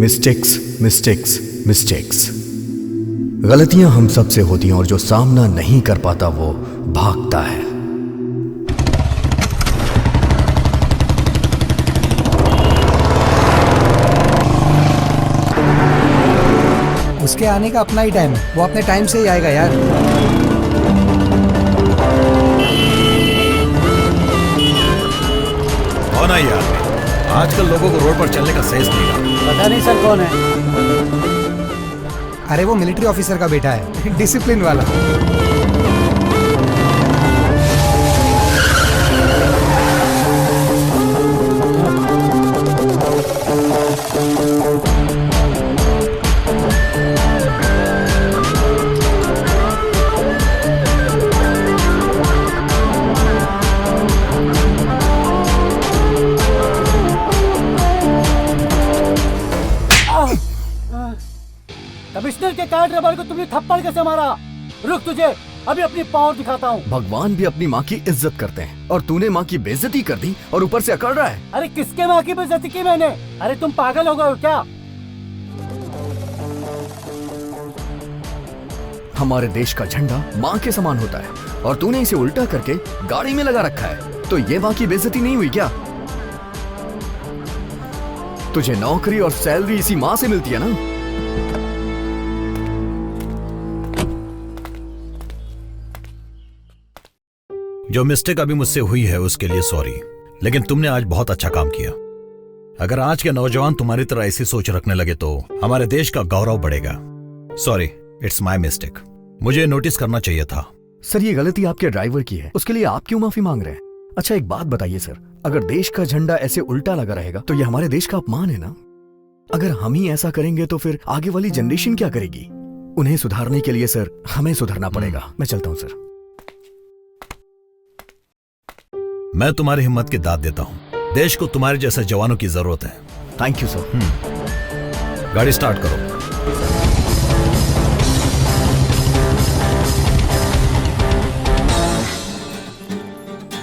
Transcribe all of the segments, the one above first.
Mistakes mistakes mistakes. गलतियां हम सब से होती हैं और जो सामना नहीं कर पाता वो भागता है। उसके आने का अपना ही टाइम है, वो अपने टाइम से ही आएगा यार। कौन है यार? आजकल लोगों को रोड पर चलने का सेंस नहीं रहा। पता नहीं सर कौन है। अरे वो मिलिट्री ऑफिसर का बेटा है, डिसिप्लिन वाला। कमिश्नर के कार ड्राइवर को तुमने थप्पड़ कैसे मारा? रुक, तुझे अभी अपनी पावर दिखाता हूँ। भगवान भी अपनी माँ की इज्जत करते हैं और तूने माँ की बेइज्जती कर दी और ऊपर से अकड़ रहा है। अरे किसके माँ की बेइज्जती की मैंने? अरे तुम पागल हो गए हो क्या? हमारे देश का झंडा माँ के समान होता है और तूने इसे उल्टा करके गाड़ी में लगा रखा है, तो ये माँ की बेइज्जती नहीं हुई क्या? तुझे नौकरी और सैलरी इसी माँ से मिलती है ना? जो मिस्टेक अभी मुझसे हुई है उसके लिए सॉरी, लेकिन तुमने आज बहुत अच्छा काम किया। अगर आज के नौजवान तुम्हारी तरह ऐसी सोच रखने लगे तो हमारे देश का गौरव बढ़ेगा। Sorry, it's my mistake. मुझे नोटिस करना चाहिए था। सर, ये गलती आपके ड्राइवर की है, उसके लिए आप क्यों माफी मांग रहे हैं? अच्छा एक बात बताइए सर, अगर देश का झंडा ऐसे उल्टा लगा रहेगा तो ये हमारे देश का अपमान है ना? अगर हम ही ऐसा करेंगे तो फिर आगे वाली जनरेशन क्या करेगी? उन्हें सुधारने के लिए सर हमें सुधरना पड़ेगा। मैं चलता हूँ सर। मैं तुम्हारी हिम्मत की दाद देता हूँ। देश को तुम्हारे जैसे जवानों की जरूरत है। Thank you sir. गाड़ी स्टार्ट करो।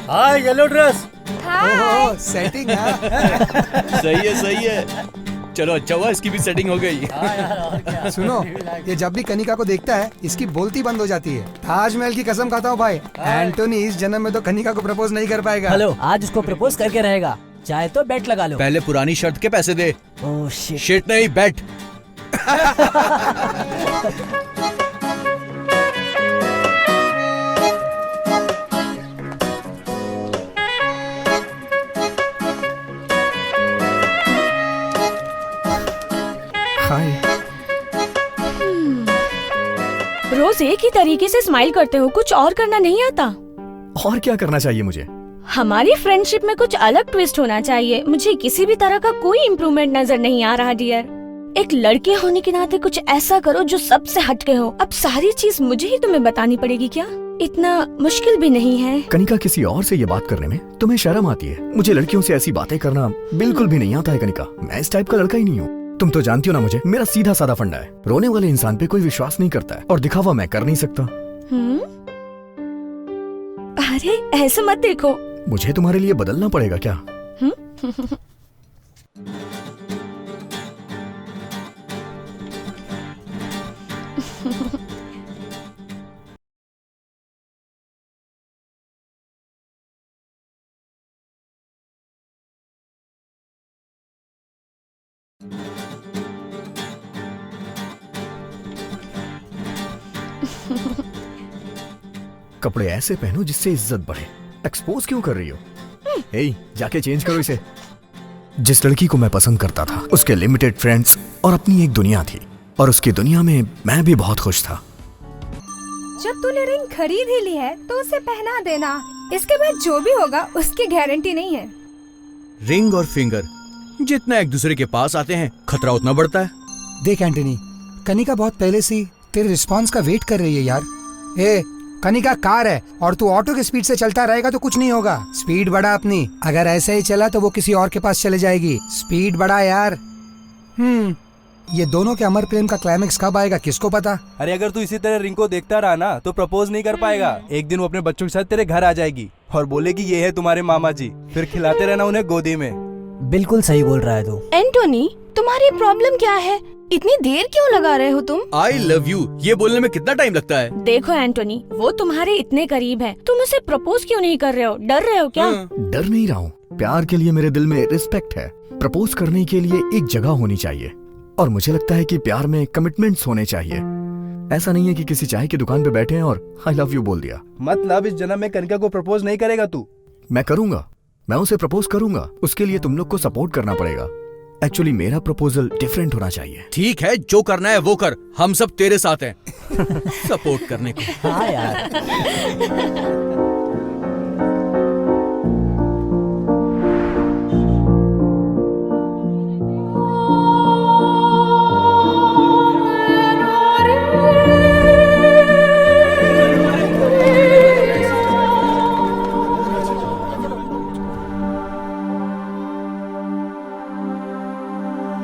हाय येलो ड्रेस। ओह सेटिंग है। सही है। चलो अच्छा हुआ इसकी भी सेटिंग हो गई। सुनो, ये जब भी कनिका को देखता है इसकी बोलती बंद हो जाती है। ताजमहल की कसम खाता हूँ भाई, एंटोनी इस जन्म में तो कनिका को प्रपोज नहीं कर पाएगा। हेलो, आज उसको प्रपोज करके रहेगा। चाहे तो बेट लगा लो। पहले पुरानी शर्त के पैसे दे। Oh shit. शिट नहीं, बेट। हाय। रोज एक ही तरीके से स्माइल करते हो, कुछ और करना नहीं आता? और क्या करना चाहिए मुझे? हमारी फ्रेंडशिप में कुछ अलग ट्विस्ट होना चाहिए। मुझे किसी भी तरह का कोई इम्प्रूवमेंट नजर नहीं आ रहा डियर। एक लड़के होने के नाते कुछ ऐसा करो जो सबसे हटके हो। अब सारी चीज मुझे ही तुम्हें बतानी पड़ेगी क्या? इतना मुश्किल भी नहीं है। कनिका, किसी और से ये बात करने में तुम्हें शर्म आती है? मुझे लड़कियों से ऐसी बातें करना बिल्कुल भी नहीं आता है कनिका। मैं इस टाइप का लड़का ही नहीं हूँ। तुम तो जानती हो ना मुझे, मेरा सीधा साधा फंडा है। रोने वाले इंसान पे कोई विश्वास नहीं करता है और दिखावा मैं कर नहीं सकता। अरे ऐसे मत देखो। मुझे तुम्हारे लिए बदलना पड़ेगा क्या? कपड़े ऐसे पहनो जिससे इज्जत बढ़े। एक्सपोज क्यों कर रही हो? जाके चेंज करो इसे। जिस लड़की को मैं पसंद करता था उसके लिमिटेड फ्रेंड्स और अपनी एक दुनिया थी, और उसकी दुनिया में मैं भी बहुत खुश था। जब तूने रिंग खरीद ही ली है तो उसे पहना देना। इसके बाद जो भी होगा उसकी गारंटी नहीं है। रिंग और फिंगर जितना एक दूसरे के पास आते हैं खतरा उतना बढ़ता है। देख एंटनी, कनिका बहुत पहले से तेरे रिस्पांस का वेट कर रही है यार। कनिका कार है और तू ऑटो की स्पीड से चलता रहेगा तो कुछ नहीं होगा। स्पीड बढ़ा अपनी। अगर ऐसे ही चला तो वो किसी और के पास चले जाएगी। स्पीड बढ़ा यार। ये दोनों के अमर प्रेम का क्लाइमेक्स कब आएगा किसको पता। अरे अगर तू इसी तरह रिंग को देखता रहा ना तो प्रपोज नहीं कर पाएगा। एक दिन वो अपने बच्चों के साथ तेरे घर आ जाएगी और बोलेगी ये है तुम्हारे मामा जी। फिर खिलाते रहना उन्हें गोदी में। बिल्कुल सही बोल रहा है तू। एंटोनी, तुम्हारी प्रॉब्लम क्या है? इतनी देर क्यों लगा रहे हो तुम? आई लव यू ये बोलने में कितना टाइम लगता है? देखो एंटोनी, वो तुम्हारे इतने करीब है, तुम उसे प्रपोज क्यों नहीं कर रहे हो? डर रहे हो क्या? डर नहीं रहा हूँ, प्यार के लिए मेरे दिल में रिस्पेक्ट है। प्रपोज करने के लिए एक जगह होनी चाहिए, और मुझे लगता है कि प्यार में कमिटमेंट्स होने चाहिए। ऐसा नहीं है कि किसी चाय की दुकान पे बैठे हैं और आई लव यू बोल दिया। मतलब इस जन्म में कनिका को प्रपोज नहीं करेगा तू? मैं करूंगा, मैं उसे प्रपोज करूंगा। उसके लिए तुम लोग को सपोर्ट करना पड़ेगा। एक्चुअली मेरा प्रपोजल डिफरेंट होना चाहिए। ठीक है, जो करना है वो कर, हम सब तेरे साथ हैं सपोर्ट करने को। हाँ यार।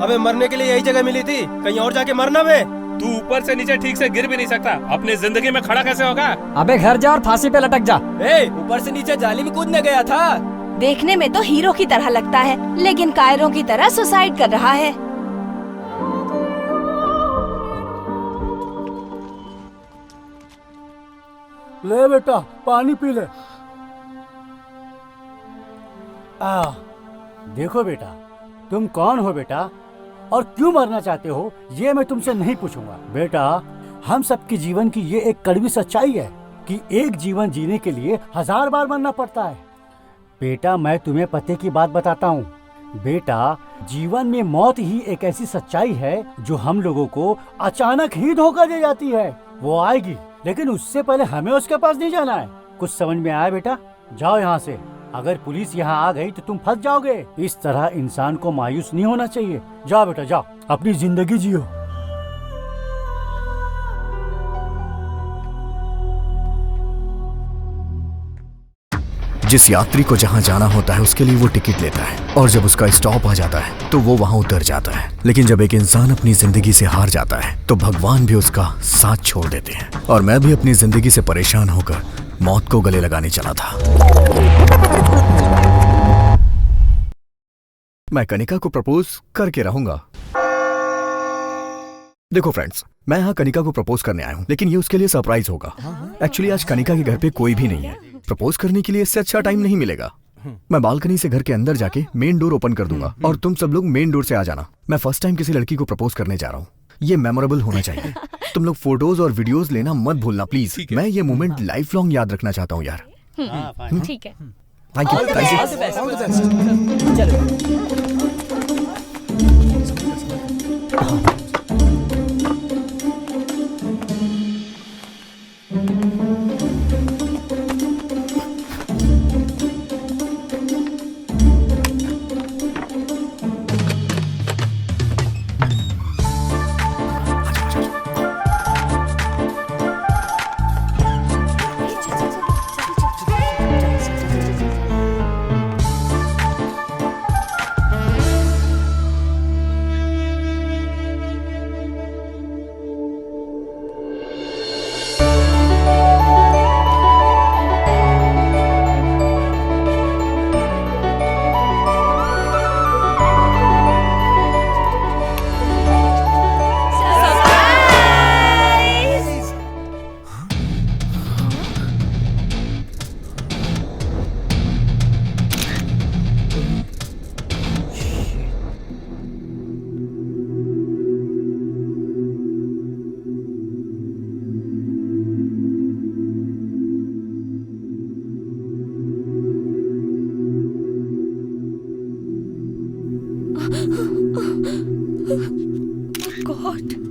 अबे मरने के लिए यही जगह मिली थी, कहीं और जाके मरना बे। तू ऊपर से नीचे ठीक से गिर भी नहीं सकता, अपनी जिंदगी में खड़ा कैसे होगा? अबे घर जा और फांसी पे लटक जा। ऊपर से नीचे जाली में कूदने गया था। देखने में तो हीरो की तरह लगता है, लेकिन कायरों की तरह सुसाइड कर रहा है। ले बेटा, पानी पी ले। देखो बेटा, तुम कौन हो बेटा और क्यों मरना चाहते हो, ये मैं तुमसे नहीं पूछूंगा। बेटा, हम सबके जीवन की ये एक कड़वी सच्चाई है कि एक जीवन जीने के लिए 1000 बार मरना पड़ता है। बेटा, मैं तुम्हें पते की बात बताता हूँ। बेटा, जीवन में मौत ही एक ऐसी सच्चाई है जो हम लोगों को अचानक ही धोखा दे जाती है। वो आएगी, लेकिन उससे पहले हमें उसके पास नहीं जाना है। कुछ समझ में आया बेटा? जाओ यहाँ से। अगर पुलिस यहाँ आ गई तो तुम फंस जाओगे। इस तरह इंसान को मायूस नहीं होना चाहिए। जाओ बेटा, जाओ, अपनी जिंदगी जियो। जिस यात्री को जहां जाना होता है उसके लिए वो टिकट लेता है, और जब उसका स्टॉप आ जाता है तो वो वहां उतर जाता है। लेकिन जब एक इंसान अपनी जिंदगी से हार जाता है तो भगवान भी उसका साथ छोड़ देते हैं। और मैं भी अपनी जिंदगी से परेशान होकर मौत को गले लगाने चला था। मैं कनिका को प्रपोज करके रहूंगा। देखो फ्रेंड्स, मैं यहाँ कनिका को प्रपोज करने आया हूँ, लेकिन ये उसके लिए सरप्राइज होगा। एक्चुअली आज कनिका के घर पे कोई भी नहीं है। प्रपोज करने के लिए इससे अच्छा टाइम नहीं मिलेगा। मैं बालकनी से घर के अंदर जाके मेन डोर ओपन कर दूंगा और तुम सब लोग मेन डोर से आ जाना। मैं फर्स्ट टाइम किसी लड़की को प्रपोज करने जा रहा हूँ। ये मेमोरेबल होना चाहिए। तुम लोग फोटोज और वीडियोस लेना मत भूलना प्लीज। मैं ये मोमेंट लाइफ लॉन्ग याद रखना चाहता हूँ यार। ठीक है। Thank you, thank you. God.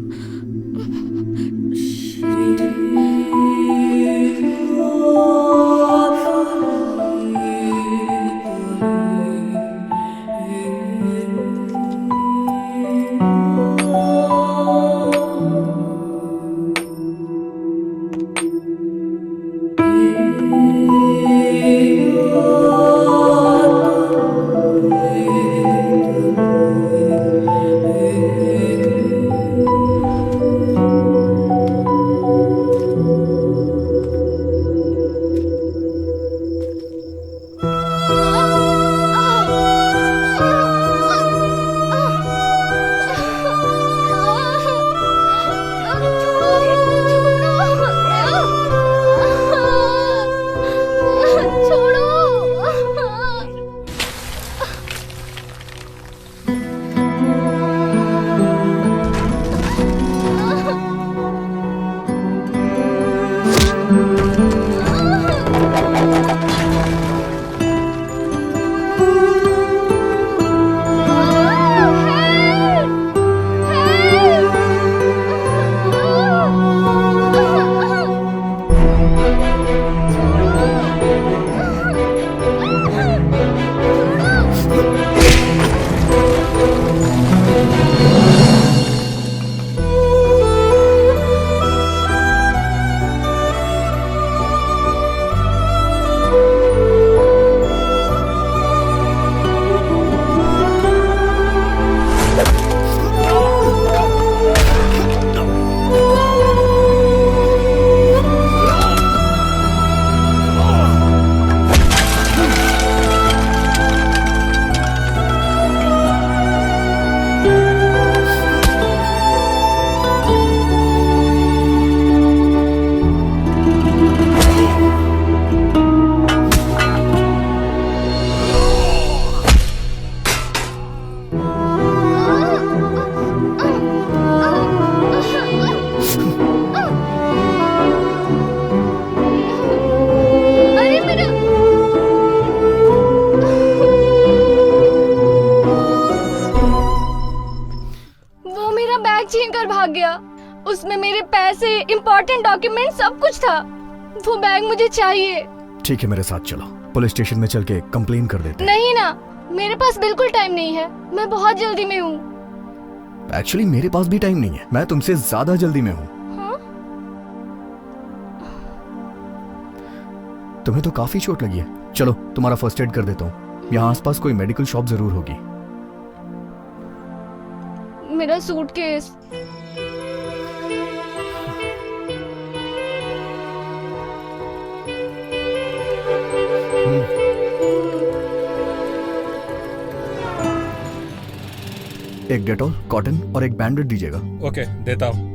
Bag छीन कर भाग गया। उसमें मेरे पैसे, इम्पोर्टेंट डॉक्यूमेंट सब कुछ था। वो बैग मुझे चाहिए। ठीक है, मेरे साथ चलो, पुलिस स्टेशन में चल के कंप्लेन कर देते हैं। नहीं ना, मेरे पास बिल्कुल टाइम नहीं है, मैं बहुत जल्दी में हूँ। एक्चुअली मेरे पास भी टाइम नहीं है, मैं तुमसे ज्यादा जल्दी में हूँ। हाँ? तुम्हें तो काफी चोट लगी है। चलो तुम्हारा फर्स्ट एड कर देता हूँ। यहाँ आसपास कोई मेडिकल शॉप जरूर होगी। मेरा सूटकेस। एक डेटॉल, कॉटन और एक बैंडेड दीजिएगा। ओके, देता हूँ।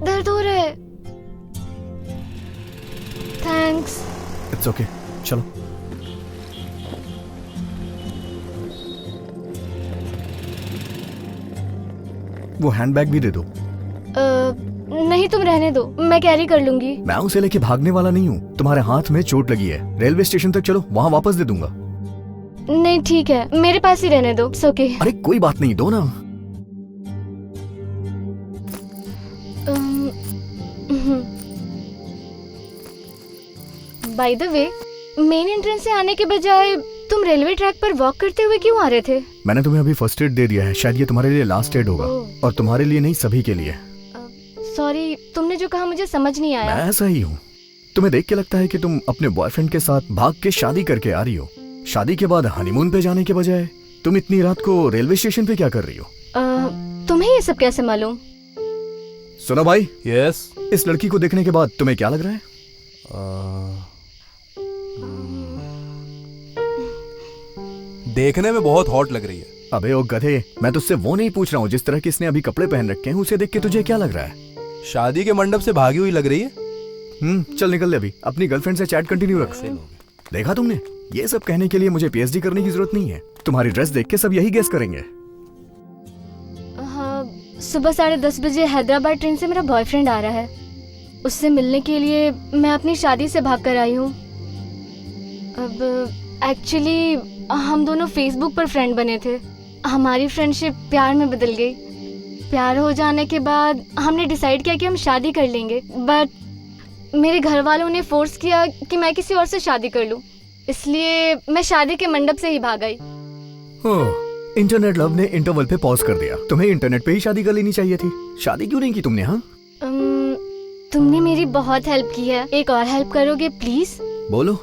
दर्द हो रहा है। थैंक्स। इट्स ओके, चलो। वो हैंडबैग भी दे दो। नहीं, तुम रहने दो, मैं कैरी कर लूंगी। मैं उसे लेके भागने वाला नहीं हूँ। तुम्हारे हाथ में चोट लगी है, रेलवे स्टेशन तक चलो, वहाँ वापस दे दूंगा। नहीं ठीक है, मेरे पास ही रहने दो। It's okay. अरे कोई बात नहीं, दो ना। By the way, main entrance से आने के बजाय तुम रेलवे ट्रैक पर वॉक करते हुए क्यों आ रहे थे? मैंने तुम्हें अभी फर्स्ट एड दे दिया है, शायद ये तुम्हारे लिए लास्ट एड होगा। और तुम्हारे लिए नहीं, सभी के लिए। सॉरी, तुमने जो कहा मुझे समझ नहीं आया। मैं ऐसा ही हूँ। तुम्हें देख के लगता है कि तुम अपने बॉयफ्रेंड के साथ भाग के शादी करके आ रही हो। शादी के बाद हनीमून पे जाने के बजाय तुम इतनी रात को रेलवे स्टेशन पे क्या कर रही हो? तुम्हें ये सब कैसे मालूम? सुनो भाई। यस। इस लड़की को देखने के बाद तुम्हें क्या लग रहा है? देखने में बहुत हॉट लग रही है। अबे ओ गधे, मैं तुझसे वो नहीं पूछ रहा हूँ जिस तरह की इसने अभी कपड़े पहन रखे हैं, उसे देख के तुझे क्या लग रहा है? शादी के मंडप से भागी हुई लग रही है। चल निकल ले अभी, अपनी गर्लफ्रेंड से चैट कंटिन्यू रख। देखा तुमने, ये सब कहने के लिए मुझे पीएचडी करने की जरूरत नहीं है। तुम्हारी ड्रेस देख के सब यही गेस करेंगे। सुबह 10:30 बजे हैदराबाद ट्रेन से मेरा बॉयफ्रेंड आ रहा है। उससे मिलने के लिए मैं अपनी शादी से भाग कर आई हूँ। अब एक्चुअली हम दोनों फेसबुक पर फ्रेंड बने थे। हमारी फ्रेंडशिप प्यार में बदल गई। प्यार हो जाने के बाद हमने डिसाइड किया कि हम शादी कर लेंगे, बट मेरे घर वालों ने फोर्स किया कि मैं किसी और से शादी कर लूं। इसलिए मैं शादी के मंडप से ही भाग आई। इंटरनेट लव ने इंटरवल पे पॉज कर दिया। तुम्हें इंटरनेट पे ही शादी कर लेनी चाहिए थी। शादी क्यों नहीं की तुमने? हाँ, तुमने मेरी बहुत हेल्प की है, एक और हेल्प करोगे प्लीज? बोलो।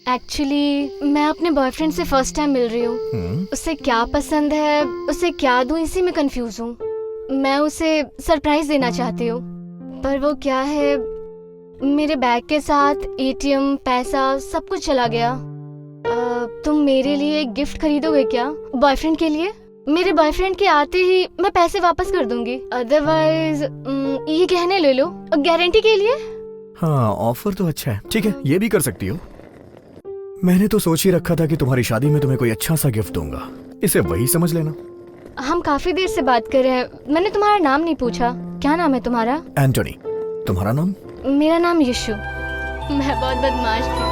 एक्चुअली मैं अपने बॉयफ्रेंड से फर्स्ट टाइम मिल रही हूँ। उसे क्या पसंद है, उसे क्या दूं, इसी में कंफ्यूज हूँ। मैं उसे सरप्राइज देना चाहती हूँ, पर वो क्या है, मेरे बैग के साथ एटीएम, पैसा सब कुछ चला गया। तुम मेरे लिए एक गिफ्ट खरीदोगे क्या बॉयफ्रेंड के लिए? मेरे बॉयफ्रेंड के आते ही मैं पैसे वापस कर दूंगी, अदरवाइज ये गहने ले लो गारंटी के लिए। हाँ, ऑफर तो अच्छा है। ठीक है, ये भी कर सकती हो। मैंने तो सोच ही रखा था कि तुम्हारी शादी में तुम्हें कोई अच्छा सा गिफ्ट दूंगा। इसे वही समझ लेना। हम काफी देर से बात कर रहे हैं, मैंने तुम्हारा नाम नहीं पूछा। क्या नाम है तुम्हारा? एंटोनी। तुम्हारा नाम? मेरा नाम यीशु। मैं बहुत बदमाश थी।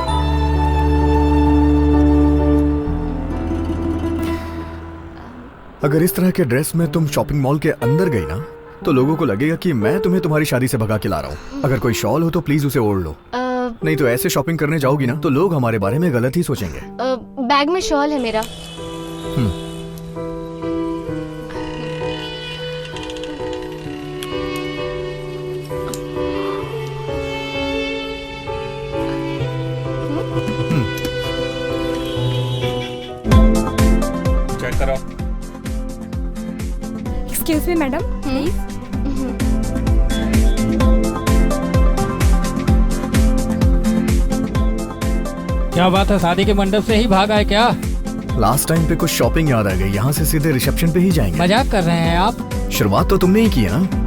अगर इस तरह के ड्रेस में तुम शॉपिंग मॉल के अंदर गई ना, तो लोगों को लगेगा कि मैं तुम्हें तुम्हारी शादी से भगा के ला रहा हूँ। अगर कोई शॉल हो तो प्लीज उसे ओढ़ लो। नहीं तो ऐसे शॉपिंग करने जाओगी ना तो लोग हमारे बारे में गलत ही सोचेंगे। बैग में शॉल है मेरा। चेक करो। Excuse me madam, please. क्या बात है, शादी के मंडप से ही भाग आए क्या? लास्ट टाइम पे कुछ शॉपिंग याद आ गई। यहाँ से सीधे रिसेप्शन पे ही जाएंगे। मजाक कर रहे हैं आप? शुरुआत तो तुमने ही की है ना।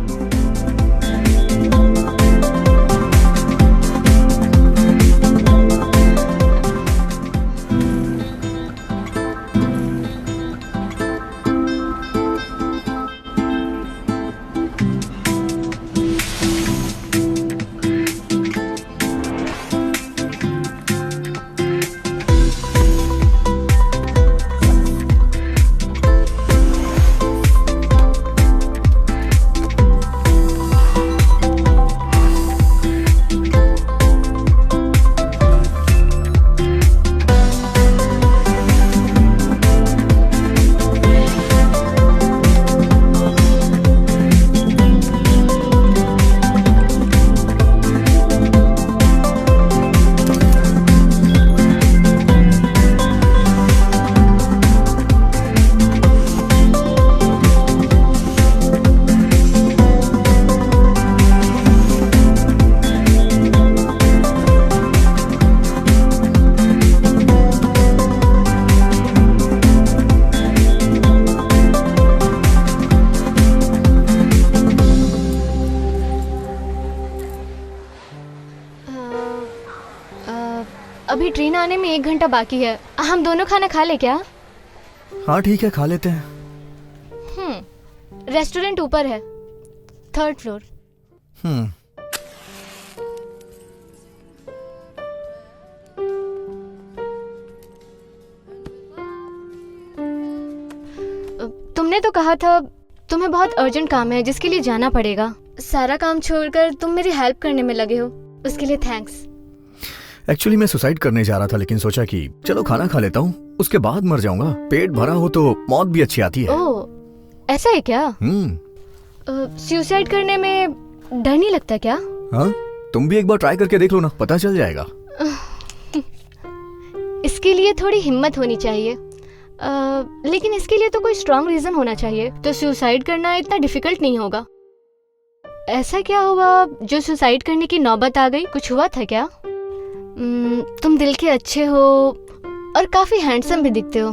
ट्रेन आने में 1 घंटा बाकी है। हम दोनों खाना खा ले क्या? हाँ ठीक है, खा लेते हैं। रेस्टोरेंट ऊपर है, 3rd फ्लोर। तुमने तो कहा था तुम्हें बहुत अर्जेंट काम है जिसके लिए जाना पड़ेगा। सारा काम छोड़कर तुम मेरी हेल्प करने में लगे हो, उसके लिए थैंक्स। एक्चुअली मैं सुसाइड करने जा रहा था, लेकिन सोचा कि चलो खाना खा लेता हूँ, उसके बाद मर जाऊंगा। पेट भरा हो तो मौत भी अच्छी आती है। ओह, ऐसा है क्या? सुसाइड करने में डर नहीं लगता क्या? हाँ, तुम भी एक बार ट्राई करके देख लो ना, पता चल जाएगा। इसके लिए थोड़ी हिम्मत होनी चाहिए, लेकिन इसके लिए तो कोई स्ट्रॉन्ग रीजन होना चाहिए। तो सुसाइड करना इतना डिफिकल्ट नहीं होगा। ऐसा क्या हुआ जो सुसाइड करने की नौबत आ गई? कुछ हुआ था क्या? तुम दिल के अच्छे हो और काफी हैंडसम भी दिखते हो।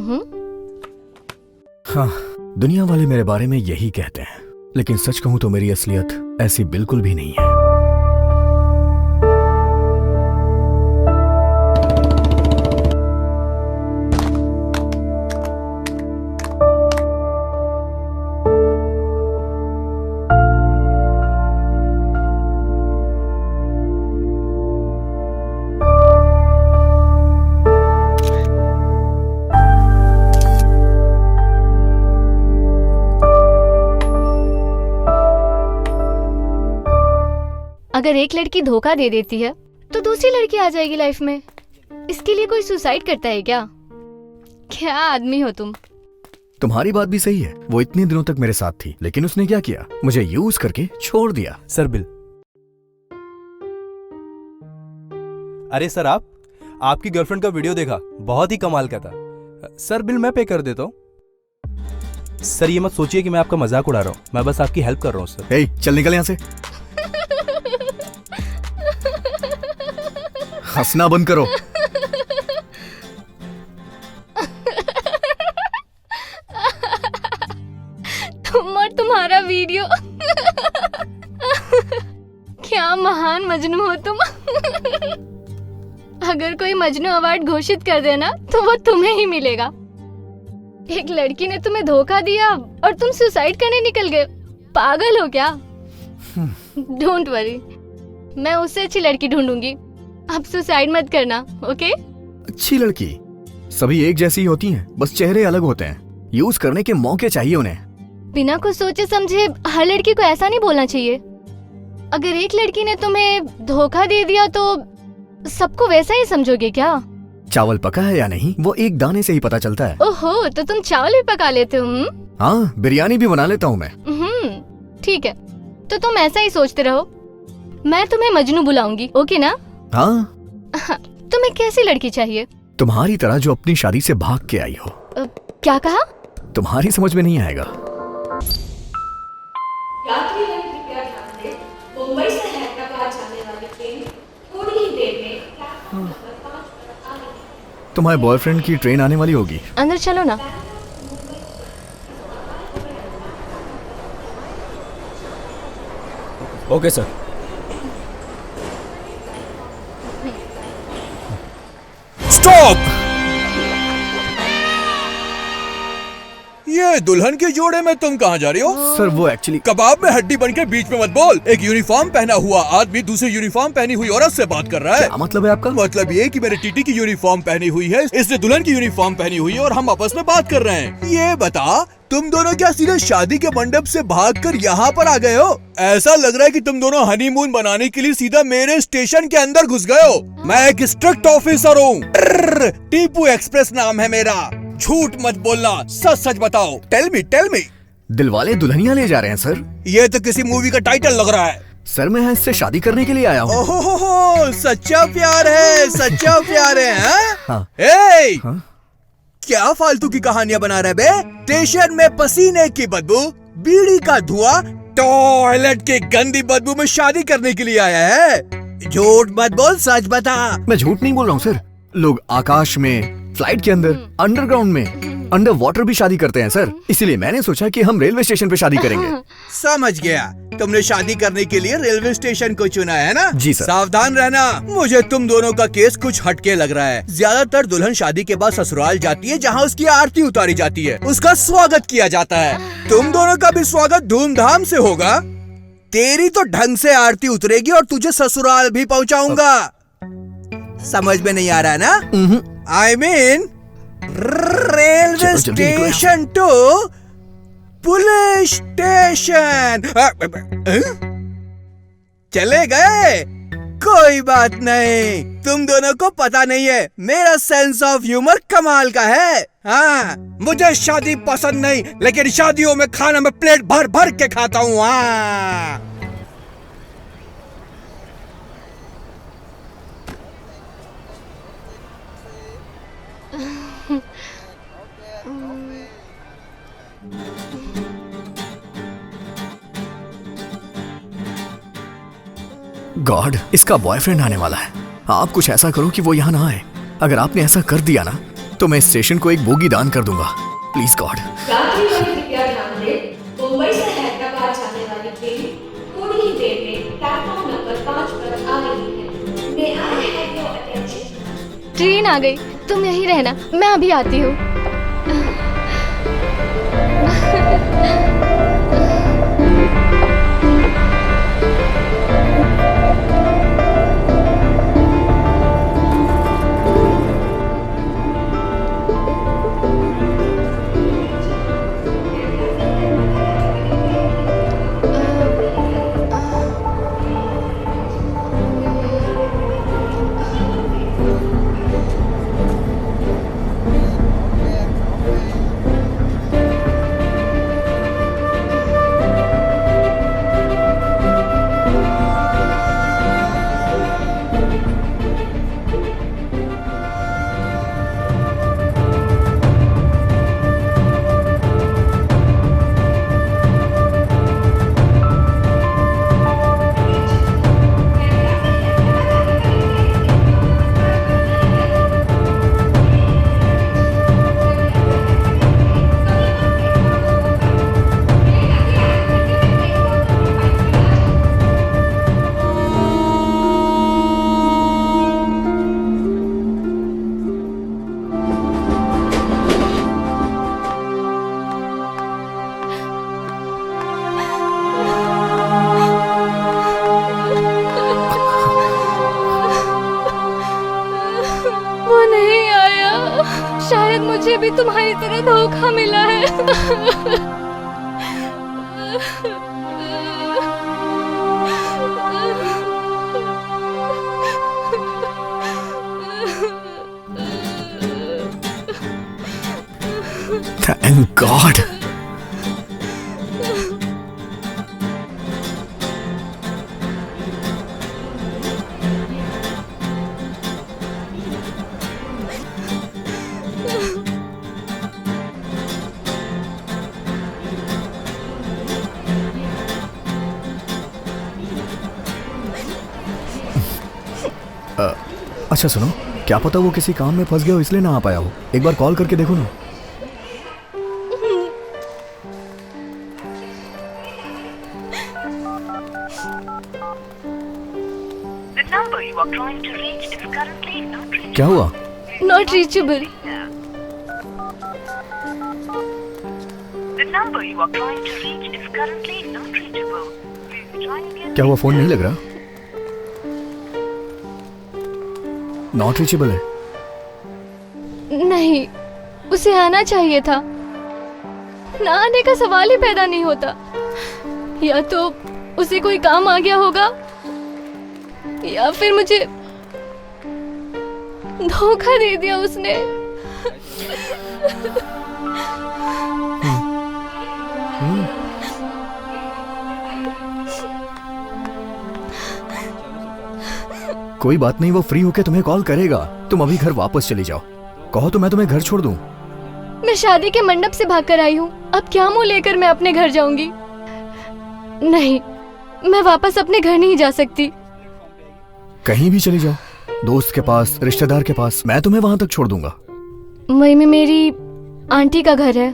हाँ, दुनिया वाले मेरे बारे में यही कहते हैं, लेकिन सच कहूं तो मेरी असलियत ऐसी बिल्कुल भी नहीं है। अगर एक लड़की धोखा दे देती है तो दूसरी लड़की आ जाएगी लाइफ में। इसके लिए कोई सुसाइड करता है क्या? क्या आदमी हो तुम। तुम्हारी बात भी सही है। वो इतने दिनों तक मेरे साथ थी, लेकिन उसने क्या किया? मुझे यूज करके छोड़ दिया। Sir bill. अरे सर, आपकी गर्लफ्रेंड का वीडियो देखा, बहुत ही कमाल का था। सर बिल मैं पे कर देता हूँ। सर ये मत सोचिए कि मैं आपका मजाक उड़ा रहा हूँ, मैं बस आपकी हेल्प कर रहा हूँ सर। हे, चल निकल यहाँ से। हंसना बंद करो। तुम और तुम्हारा वीडियो। क्या महान मजनू हो तुम। अगर कोई मजनू अवार्ड घोषित कर देना तो वो तुम्हें ही मिलेगा। एक लड़की ने तुम्हें धोखा दिया और तुम सुसाइड करने निकल गए। पागल हो क्या? डोंट वरी, मैं उससे अच्छी लड़की ढूंढूंगी। अब सुसाइड मत करना, ओके? अच्छी लड़की सभी एक जैसी होती हैं, बस चेहरे अलग होते हैं। यूज करने के मौके चाहिए उन्हें। बिना कुछ सोचे समझे हर लड़की को ऐसा नहीं बोलना चाहिए। अगर एक लड़की ने तुम्हें धोखा दे दिया तो सबको वैसा ही समझोगे क्या? चावल पका है या नहीं वो एक दाने से ही पता चलता है। ओहो, तो तुम चावल भी पका लेते हो? हाँ, बिरयानी भी बना लेता हूँ मैं। ठीक है, तो तुम ऐसा ही सोचते रहो। मैं तुम्हें मजनू बुलाऊंगी, ओके ना? हाँ। तुम्हें कैसी लड़की चाहिए? तुम्हारी तरह जो अपनी शादी से भाग के आई हो। क्या कहा? तुम्हारी समझ में नहीं आएगा। यात्रीगण कृपया ध्यान दें, मुंबई से हैदराबाद जाने वाली ट्रेन थोड़ी ही देर में प्लेटफॉर्म नंबर 5 पर आ रही है। तुम्हारे बॉयफ्रेंड की ट्रेन आने वाली होगी। अंदर चलो ना। Okay sir. स्टॉप! ये दुल्हन के जोड़े में तुम कहाँ जा रही हो? सर वो एक्चुअली कबाब में हड्डी बनकर बीच में मत बोल। एक यूनिफॉर्म पहना हुआ आदमी दूसरी यूनिफॉर्म पहनी हुई औरत से बात कर रहा है। क्या मतलब है आपका? मतलब ये कि मेरे टीटी की यूनिफॉर्म पहनी हुई है, इसने दुल्हन की यूनिफॉर्म पहनी हुई है और हम आपस में बात कर रहे हैं। ये बता, तुम दोनों क्या सीधे शादी के मंडप से भागकर यहाँ पर आ गए हो? ऐसा लग रहा है कि तुम दोनों हनीमून बनाने के लिए सीधा मेरे स्टेशन के अंदर घुस गए हो। मैं एक स्ट्रिक्ट ऑफिसर हूँ। टीपू एक्सप्रेस नाम है मेरा। झूठ मत बोलना, सच सच बताओ। Tell me. दिलवाले दुल्हनिया ले जा रहे हैं सर। ये तो किसी मूवी का टाइटल लग रहा है। सर मैं इससे शादी करने के लिए आया हूँ। ओहो, सच्चा प्यार है, सच्चा प्यार है। हाँ। हाँ? क्या फालतू की कहानियां बना रहे बे? स्टेशन में पसीने की बदबू, बीड़ी का धुआं, टॉयलेट की गंदी बदबू में शादी करने के लिए आया है। झूठ मत बोल, सच बता। मैं झूठ नहीं बोल रहा हूँ सर। लोग आकाश में, फ्लाइट के अंदर, अंडरग्राउंड में, अंडर वाटर भी शादी करते हैं सर। इसलिए मैंने सोचा कि हम रेलवे स्टेशन पे शादी करेंगे। समझ गया, तुमने शादी करने के लिए रेलवे स्टेशन को चुना है ना? जी सर। सावधान रहना, मुझे तुम दोनों का केस कुछ हटके लग रहा है। ज्यादातर दुल्हन शादी के बाद ससुराल जाती है, जहाँ उसकी आरती उतारी जाती है, उसका स्वागत किया जाता है। तुम दोनों का भी स्वागत धूमधाम से होगा। तेरी तो ढंग से आरती उतरेगी और तुझे ससुराल भी पहुँचाऊंगा। समझ में नहीं आ रहा ना? I mean railway station to police station. चले गए? कोई बात नहीं, तुम दोनों को पता नहीं है, मेरा सेंस ऑफ ह्यूमर कमाल का है। हाँ, मुझे शादी पसंद नहीं, लेकिन शादियों में खाना मैं प्लेट भर भर के खाता हूँ। हाँ, गॉड, इसका बॉयफ्रेंड आने वाला है। आप कुछ ऐसा करो कि वो यहाँ ना आए। अगर आपने ऐसा कर दिया ना तो मैं स्टेशन को एक बोगी दान कर दूंगा। Please God. मुंबई से हैदराबाद जाने वाली ट्रेन थोड़ी ही देर में प्लेटफॉर्म नंबर 5 पर आ रही है। May I have your attention? Train आ गई, तुम यहीं रहना, मैं अभी आती हूँ। शायद मुझे भी तुम्हारी तरह धोखा मिला है। Thank God. अच्छा सुनो, क्या पता वो किसी काम में फंस गया हो इसलिए ना आ पाया हो। एक बार कॉल करके देखो ना। क्या हुआ? Not reachable. क्या हुआ, फोन नहीं लग रहा? नॉट रीचेबल है? नहीं, उसे आना चाहिए था। ना आने का सवाल ही पैदा नहीं होता। या तो उसे कोई काम आ गया होगा या फिर मुझे धोखा दे दिया उसने। कोई बात नहीं, वो फ्री होके तुम्हें कॉल करेगा। तुम अभी घर वापस चली जाओ। कहो तो मैं तुम्हें घर छोड़ दूं। मैं शादी के मंडप से भागकर आई हूँ, अब क्या मुंह लेकर मैं अपने घर जाऊंगी? नहीं, मैं वापस अपने घर नहीं जा सकती। कहीं भी चली जाओ, दोस्त के पास, रिश्तेदार के पास, मैं तुम्हें वहां तक छोड़ दूंगा। मई में मेरी आंटी का घर है,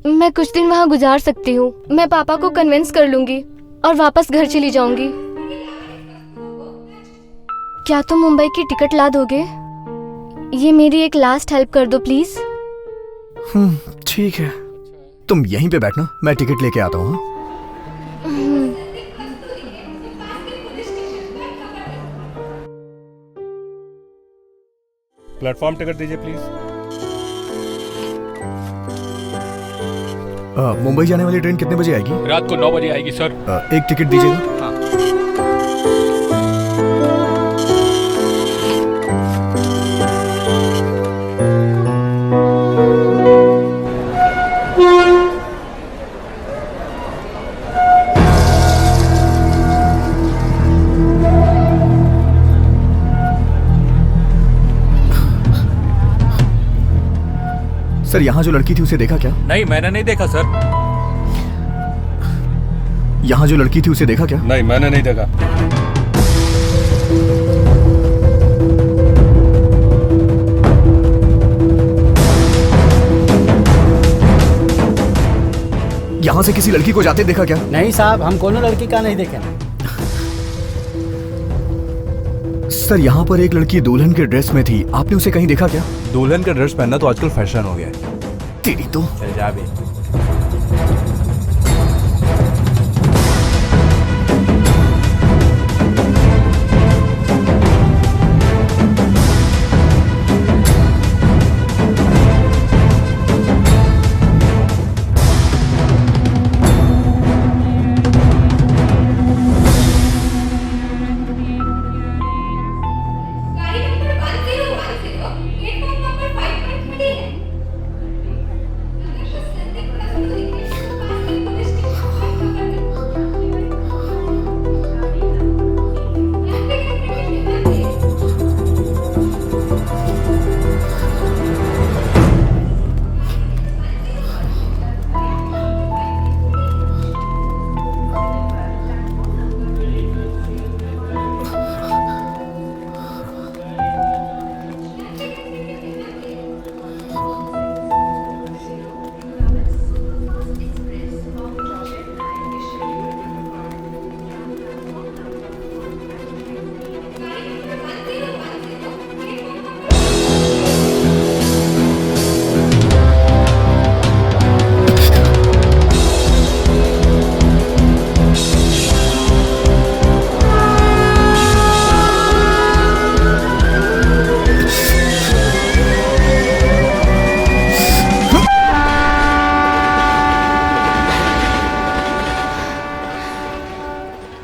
मैं कुछ दिन वहाँ गुजार सकती हूँ। मैं पापा को कन्विंस कर लूंगी। और वापस घर चली जाऊंगी। क्या तुम मुंबई की टिकट ला दोगे? ये मेरी एक लास्ट हेल्प कर दो प्लीज। ठीक है, तुम यहीं पे बैठना, मैं टिकट लेके आता हूँ। प्लेटफॉर्म टिकट दीजिए प्लीज। मुंबई जाने वाली ट्रेन कितने बजे आएगी? रात को 9 बजे आएगी सर। एक टिकट दीजिएगा। सर, यहाँ जो लड़की थी उसे देखा क्या? नहीं, मैंने नहीं देखा सर। यहाँ जो लड़की थी उसे देखा क्या? नहीं, मैंने नहीं देखा। यहाँ से किसी लड़की को जाते देखा क्या? नहीं साहब, हम कोनो लड़की का नहीं देखे। सर, यहाँ पर एक लड़की दुल्हन के ड्रेस में थी, आपने उसे कहीं देखा क्या? दुल्हन का ड्रेस पहनना तो आजकल फैशन हो गया है। तेरी तो चल जा बे।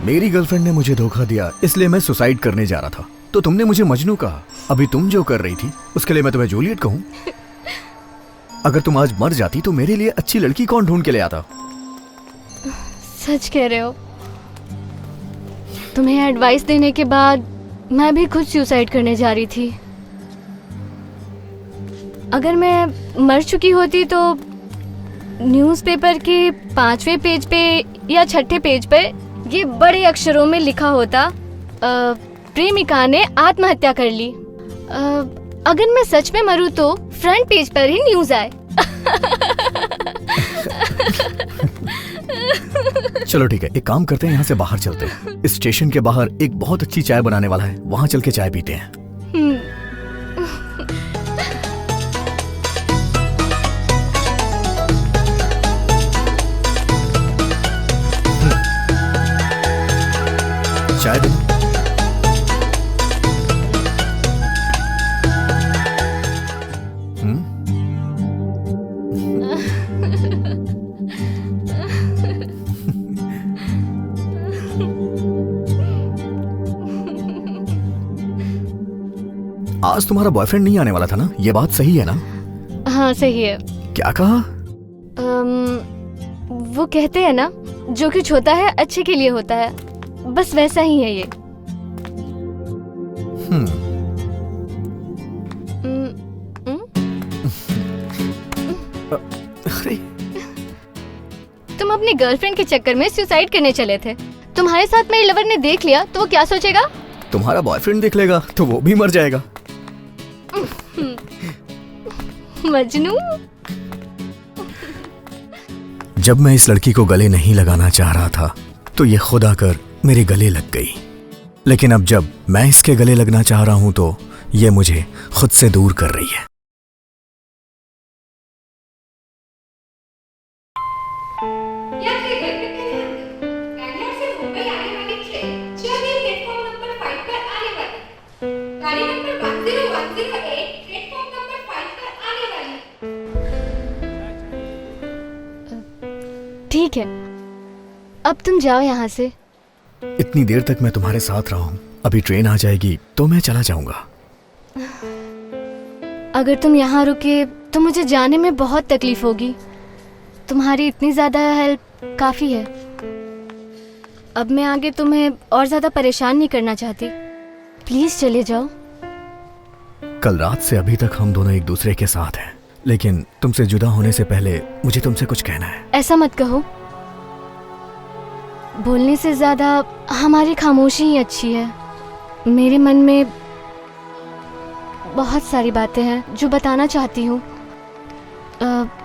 मेरी गर्लफ्रेंड ने मुझे धोखा दिया, इसलिए मैं सुसाइड करने जा रहा था, तो तुमने मुझे मजनू कहा। अभी तुम जो कर रही थी उसके लिए मैं तुम्हें जूलियट कहूं? अगर तुम आज मर जाती तो मेरे लिए अच्छी लड़की कौन ढूंढ के ले आता? सच कह रहे हो। तुम्हें एडवाइस देने के बाद मैं भी खुद सुसाइड करने जा रही थी। अगर मैं मर चुकी होती तो न्यूज़पेपर के 5वें पेज पे या 6ठे पेज पे ये बड़े अक्षरों में लिखा होता, प्रेमिका ने आत्महत्या कर ली। अगर मैं सच में मरूं तो फ्रंट पेज पर ही न्यूज़ आए। चलो ठीक है, एक काम करते हैं, यहाँ से बाहर चलते हैं। स्टेशन के बाहर एक बहुत अच्छी चाय बनाने वाला है, वहाँ चल के चाय पीते हैं। चाय दे। आज तुम्हारा बॉयफ्रेंड नहीं आने वाला था ना, ये बात सही है ना? हाँ सही है। क्या कहा? वो कहते हैं ना, जो कुछ होता है अच्छे के लिए होता है, बस वैसा ही है ये। अरे तुम अपनी गर्लफ्रेंड के चक्कर में सुसाइड करने चले थे। तुम्हारे साथ मेरे लवर ने देख लिया तो वो क्या सोचेगा? तुम्हारा बॉयफ्रेंड देख लेगा तो वो भी मर जाएगा। मजनू। जब मैं इस लड़की को गले नहीं लगाना चाह रहा था तो ये खुद आकर मेरे गले लग गई। लेकिन अब जब मैं इसके गले लगना चाह रहा हूं तो ये मुझे खुद से दूर कर रही है। ठीक है, अब तुम जाओ यहाँ से। इतनी देर तक मैं तुम्हारे साथ रहा हूं, अभी ट्रेन आ जाएगी तो मैं चला जाऊंगा। अगर तुम यहाँ रुके तो मुझे जाने में बहुत तकलीफ होगी। तुम्हारी इतनी ज़्यादा हेल्प काफ़ी है। अब मैं आगे तुम्हें और ज़्यादा परेशान नहीं करना चाहती। प्लीज़ चले जाओ। कल रात से अभी तक हम दोनों एक दूसरे के साथ हैं, लेकिन तुमसे जुदा होने से पहले मुझे तुमसे कुछ कहना है। ऐसा मत कहो। बोलने से ज़्यादा हमारी खामोशी ही अच्छी है। मेरे मन में बहुत सारी बातें हैं जो बताना चाहती हूँ,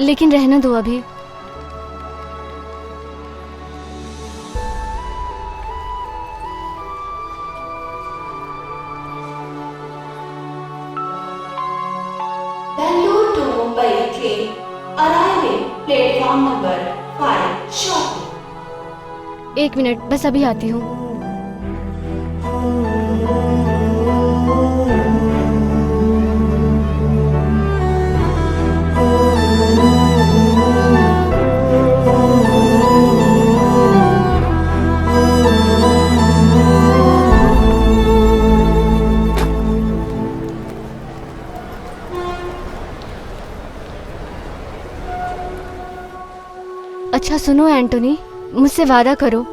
लेकिन रहने दो अभी। Bangalore to Mumbai train arriving platform number 5 shortly. 1 minute, बस अभी आती हूँ। अच्छा सुनो एंटोनी, मुझसे वादा करो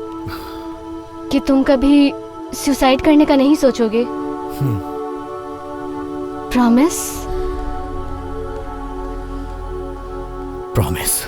कि तुम कभी सुसाइड करने का नहीं सोचोगे। प्रॉमिस? प्रॉमिस।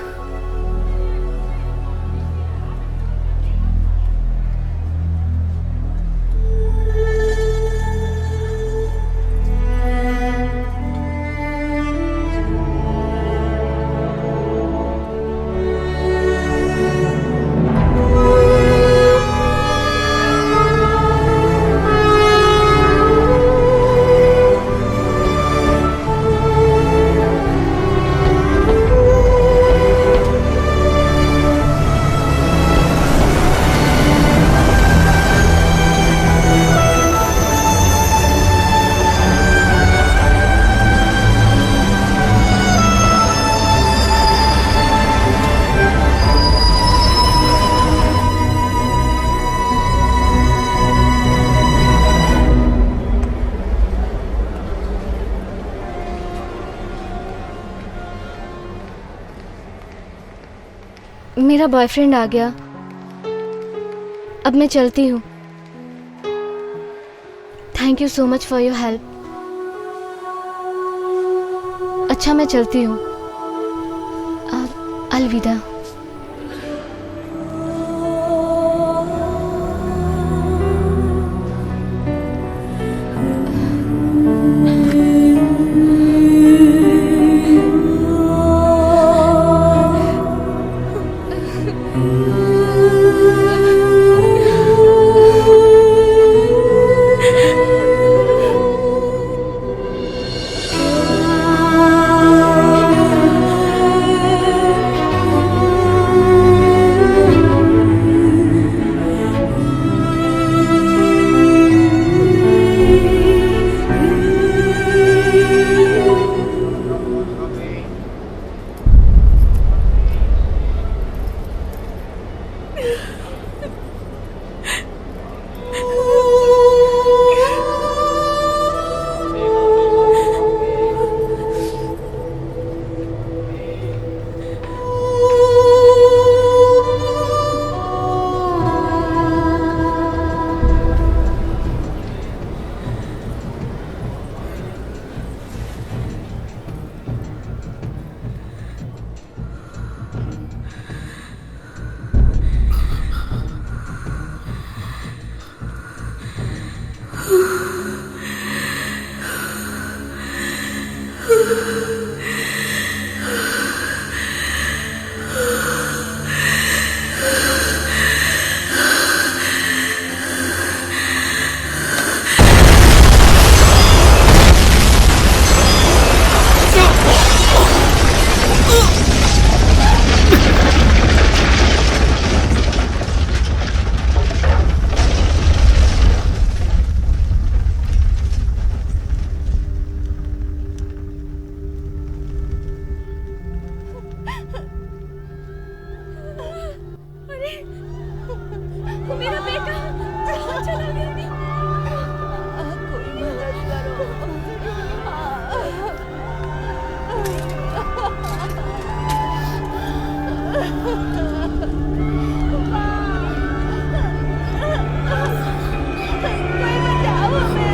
मेरा बॉयफ्रेंड आ गया। अब मैं चलती हूँ। Thank you so much for your help. अच्छा मैं चलती हूँ। अलविदा। मेरा बेटा कहाँ चला गया? कोई मदद करो। कोई बचाओ हमें।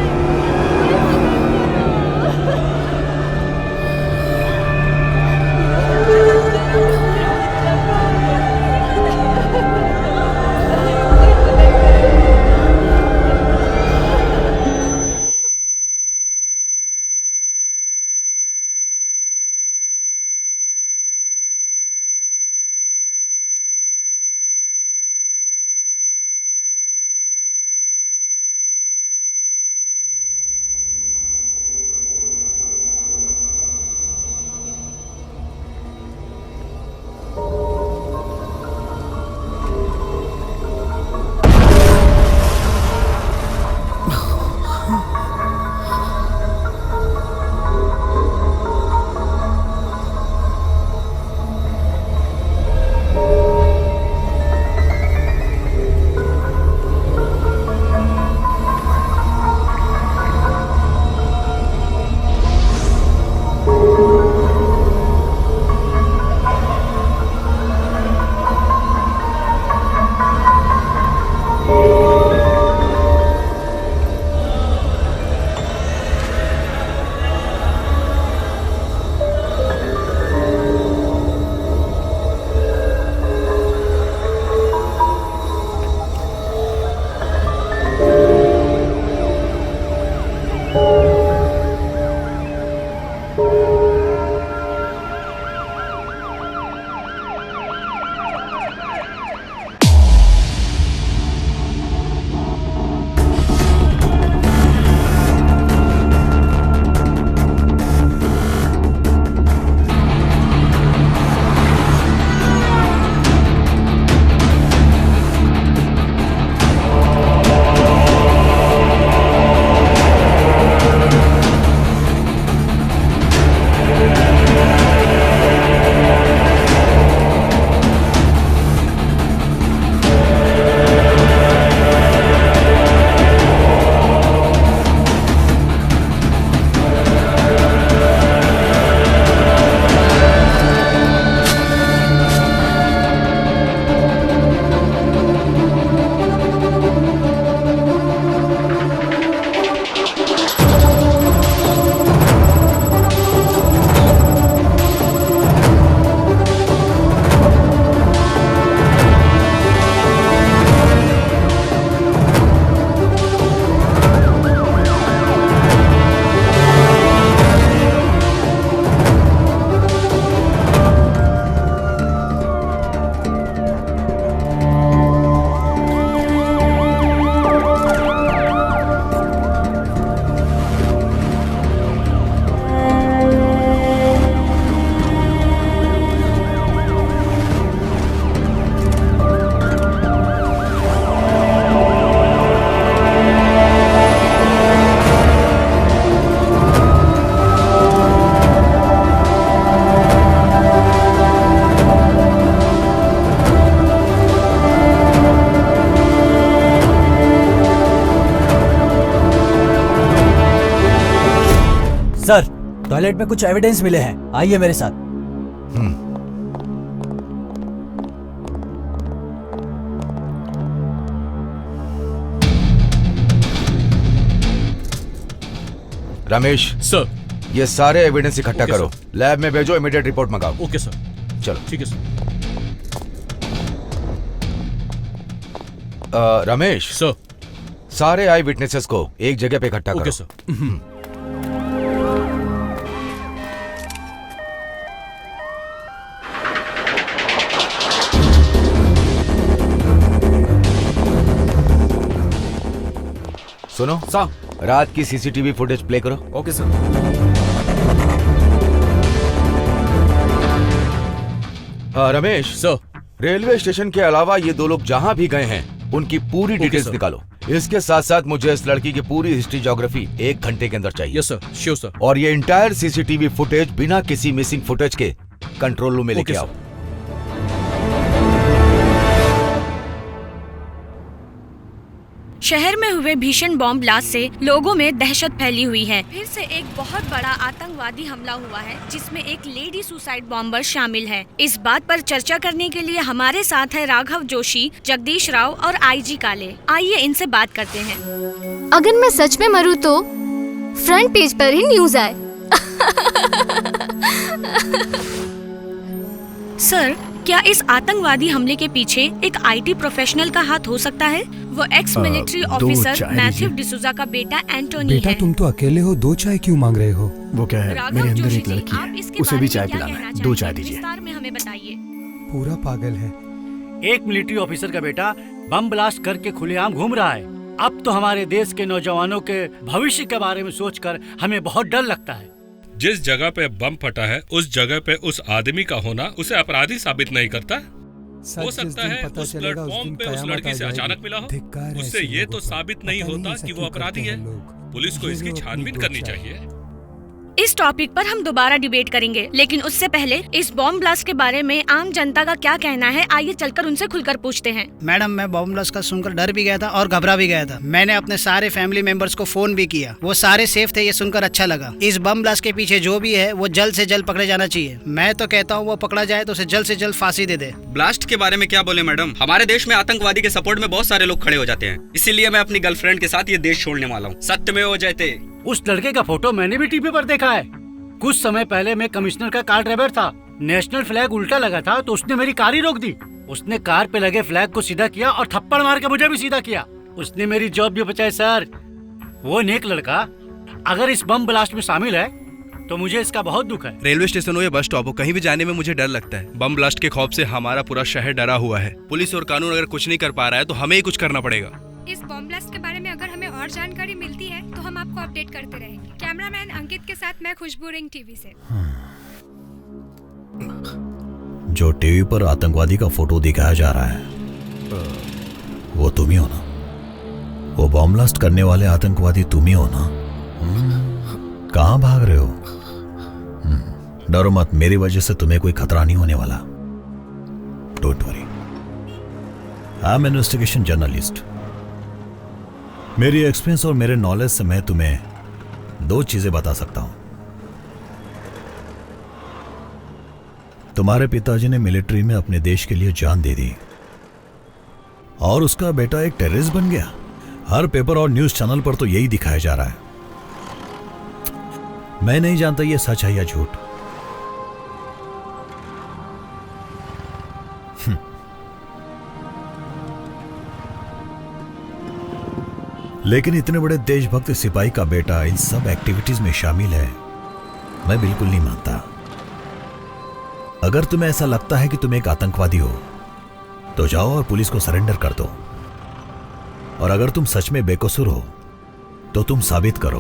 सर, टॉयलेट में कुछ एविडेंस मिले हैं, आइए मेरे साथ। रमेश सर, ये सारे एविडेंस इकट्ठा करो, लैब में भेजो, इमीडिएट रिपोर्ट मंगाओ। Okay sir. चलो ठीक है सर। रमेश सर, सारे आई विटनेसेस को एक जगह पे इकट्ठा करो। Okay sir. सुनो सर, रात की सीसीटीवी फुटेज प्ले करो। Okay sir. Ramesh sir, railway station के अलावा ये दो लोग जहाँ भी गए हैं उनकी पूरी डिटेल्स निकालो। इसके साथ साथ मुझे इस लड़की की पूरी हिस्ट्री ज्योग्राफी 1 घंटे के अंदर चाहिए। Yes sir, sure sir. और ये इंटायर सीसीटीवी फुटेज बिना किसी मिसिंग फुटेज के कंट्रोल रूम में लेके आओ। शहर में हुए भीषण बॉम्ब ब्लास्ट से लोगों में दहशत फैली हुई है। फिर से एक बहुत बड़ा आतंकवादी हमला हुआ है जिसमें एक लेडी सुसाइड बॉम्बर शामिल है। इस बात पर चर्चा करने के लिए हमारे साथ है राघव जोशी, जगदीश राव और आईजी काले। आइए इनसे बात करते हैं। अगर मैं सच में मरूं तो फ्रंट पेज पर ही न्यूज आए। सर, क्या इस आतंकवादी हमले के पीछे एक आईटी प्रोफेशनल का हाथ हो सकता है? वो x military officer Matthew D'Souza का बेटा एंटोनी बेटा है। तुम तो अकेले हो, 2 चाय क्यों मांग रहे हो? वो क्या है, राघव मेरे अंदर जोशी एक जी, लड़की आप है, इसके उसे बारे भी में चाय क्या पिलाना कहना है। 2 चाय चाहेंगे? दीजिए। विस्तार में हमें बताइए। पूरा पागल है। एक मिलिट्री ऑफिसर का बेटा बम ब्लास्ट करके खुलेआम घूम रहा है। अब तो हमारे देश के नौजवानों के भविष्य के बारे में सोचकर हमें बहुत डर लगता है। जिस जगह पे बम फटा है उस जगह पे उस आदमी का होना उसे अपराधी साबित नहीं करता। हो सकता है उस प्लेटफॉर्म पे उस लड़की से अचानक मिला हो, उससे ये तो साबित नहीं होता कि वो अपराधी है। पुलिस को इसकी छानबीन करनी चाहिए। इस टॉपिक पर हम दोबारा डिबेट करेंगे, लेकिन उससे पहले इस बॉम्ब ब्लास्ट के बारे में आम जनता का क्या कहना है, आइए चलकर उनसे खुलकर पूछते हैं। मैडम, मैं बॉम्ब ब्लास्ट का सुनकर डर भी गया था और घबरा भी गया था। मैंने अपने सारे फैमिली मेंबर्स को फोन भी किया, वो सारे सेफ थे, ये सुनकर अच्छा लगा। इस बम ब्लास्ट के पीछे जो भी है वो जल्द से जल्द पकड़े जाना चाहिए। मैं तो कहता हूँ वो पकड़ा जाए तो उसे जल्द से जल्द फांसी दे दे। ब्लास्ट के बारे में क्या बोले मैडम, हमारे देश में आतंकवादी के सपोर्ट में बहुत सारे लोग खड़े हो जाते हैं, इसीलिए मैं अपनी गर्लफ्रेंड के साथ ये देश छोड़ने वाला हूँ। सत्यमेव जयते। उस लड़के का फोटो मैंने भी टीवी पर देखा है। कुछ समय पहले मैं कमिश्नर का कार ड्राइवर था। नेशनल फ्लैग उल्टा लगा था तो उसने मेरी कार ही रोक दी। उसने कार पे लगे फ्लैग को सीधा किया और थप्पड़ मार के मुझे भी सीधा किया। उसने मेरी जॉब भी बचाई सर। वो नेक लड़का अगर इस बम ब्लास्ट में शामिल है तो मुझे इसका बहुत दुख है। रेलवे स्टेशन हो या बस स्टॉप हो, कहीं भी जाने में मुझे डर लगता है। बम ब्लास्ट के खौफ से हमारा पूरा शहर डरा हुआ है। पुलिस और कानून अगर कुछ नहीं कर पा रहा है तो हमें ही कुछ करना पड़ेगा। इस बॉम्ब ब्लास्ट के बारे में अगर हमें और जानकारी मिलती है तो हम आपको अपडेट करते रहेंगे। कैमरामैन अंकित के साथ मैं खुशबू रिंग टीवी से। जो टीवी पर आतंकवादी का फोटो दिखाया जा रहा है वो तुम ही हो ना? वो बॉम्ब ब्लास्ट करने वाले आतंकवादी तुम ही हो ना? कहां भाग रहे हो? डरो मत, मेरी वजह से तुम्हें कोई खतरा नहीं होने वाला। Don't worry, I am investigation journalist. मेरी एक्सपीरियंस और मेरे नॉलेज से मैं तुम्हें 2 चीजें बता सकता हूं। तुम्हारे पिताजी ने मिलिट्री में अपने देश के लिए जान दे दी और उसका बेटा एक टेररिस्ट बन गया। हर पेपर और न्यूज चैनल पर तो यही दिखाया जा रहा है। मैं नहीं जानता ये सच है या झूठ। लेकिन इतने बड़े देशभक्त सिपाही का बेटा इन सब एक्टिविटीज में शामिल है, मैं बिल्कुल नहीं मानता। अगर तुम्हें ऐसा लगता है कि तुम एक आतंकवादी हो तो जाओ और पुलिस को सरेंडर कर दो। और अगर तुम सच में बेकसूर हो तो तुम साबित करो,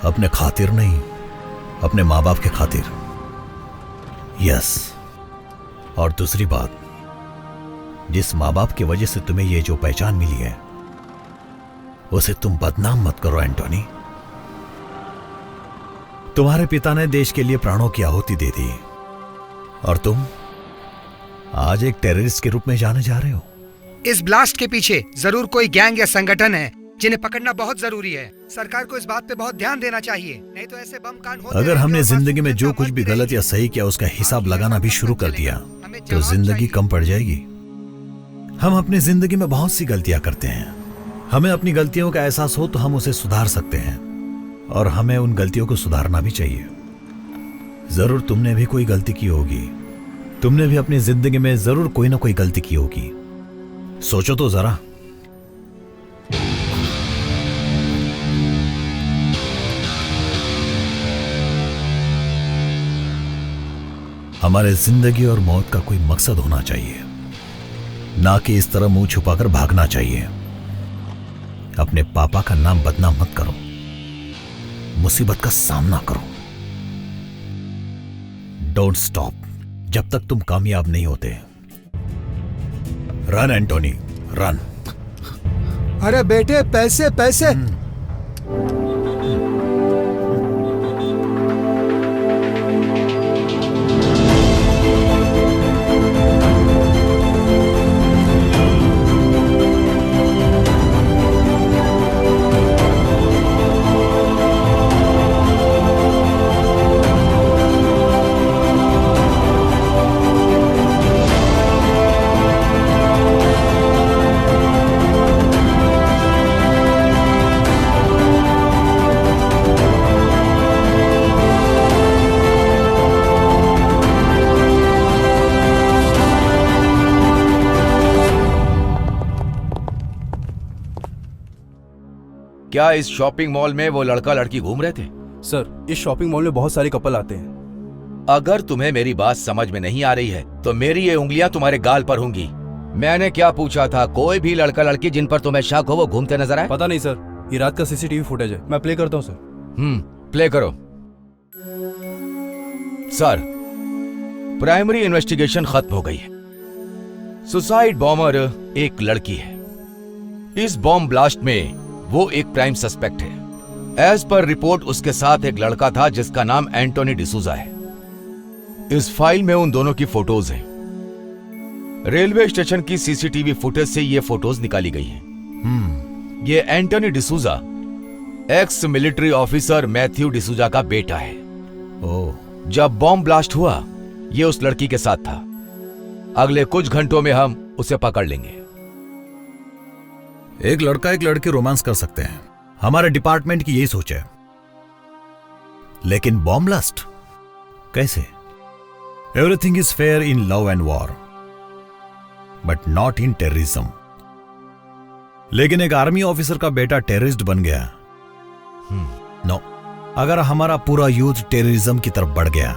अपने खातिर नहीं, अपने माँ बाप के खातिर। यस, और दूसरी बात, जिस माँ बाप की वजह से तुम्हें ये जो पहचान मिली है उसे तुम बदनाम मत करो एंटोनी। तुम्हारे पिता ने देश के लिए प्राणों की आहुति दे दी और तुम आज एक टेररिस्ट के रूप में जाने जा रहे हो। इस ब्लास्ट के पीछे जरूर कोई गैंग या संगठन है जिन्हें पकड़ना बहुत जरूरी है। सरकार को इस बात पे बहुत ध्यान देना चाहिए, नहीं तो ऐसे बम कांड होते अगर हमने जिंदगी में जो कुछ भी गलत या सही किया उसका हिसाब लगाना भी शुरू कर दिया तो जिंदगी कम पड़ जाएगी। हम अपनी जिंदगी में बहुत सी गलतियां करते हैं। हमें अपनी गलतियों का एहसास हो तो हम उसे सुधार सकते हैं और हमें उन गलतियों को सुधारना भी चाहिए। जरूर तुमने भी कोई गलती की होगी, तुमने भी अपनी जिंदगी में जरूर कोई ना कोई गलती की होगी। सोचो तो जरा। हमारे जिंदगी और मौत का कोई मकसद होना चाहिए, ना कि इस तरह मुंह छुपाकर भागना चाहिए। अपने पापा का नाम बदनाम मत करो, मुसीबत का सामना करो। डोंट स्टॉप जब तक तुम कामयाब नहीं होते। Run Antony, run. अरे बेटे, पैसे पैसे। क्या इस शॉपिंग मॉल में वो लड़का लड़की घूम रहे थे? सर, इस शॉपिंग मॉल में बहुत सारे कपल आते हैं। अगर तुम्हें मेरी बात समझ में नहीं आ रही है तो मेरी ये उंगलियां तुम्हारे गाल पर होंगी। मैंने क्या पूछा था? कोई भी लड़का लड़की जिन पर तुम्हें शक हो वो घूमते नजर आए? पता नहीं सर, ये रात का सीसीटीवी फुटेज है, मैं प्ले करता हूँ सर। प्ले करो। सर, प्राइमरी इन्वेस्टिगेशन खत्म हो गई है। सुसाइड बॉम्बर एक लड़की है। इस बॉम्ब ब्लास्ट में वो एक प्राइम सस्पेक्ट है। एज पर रिपोर्ट उसके साथ एक लड़का था जिसका नाम एंटोनी डिसूजा है। इस फाइल में उन दोनों की फोटोज हैं। रेलवे स्टेशन की सीसीटीवी फुटेज से ये फोटोज निकाली गई हैं। ये Antony D'Souza ex military officer Matthew D'Souza का बेटा है। जब बॉम्ब ब्लास्ट हुआ ये उस लड़की के साथ था। अगले कुछ घंटों में हम उसे पकड़ लेंगे। एक लड़का एक लड़की रोमांस कर सकते हैं, हमारे डिपार्टमेंट की यही सोच है। लेकिन बॉम्ब ब्लास्ट कैसे? Everything is fair in love and war but not in terrorism. लेकिन एक आर्मी ऑफिसर का बेटा टेररिस्ट बन गया। नो, अगर हमारा पूरा यूथ टेररिज्म की तरफ बढ़ गया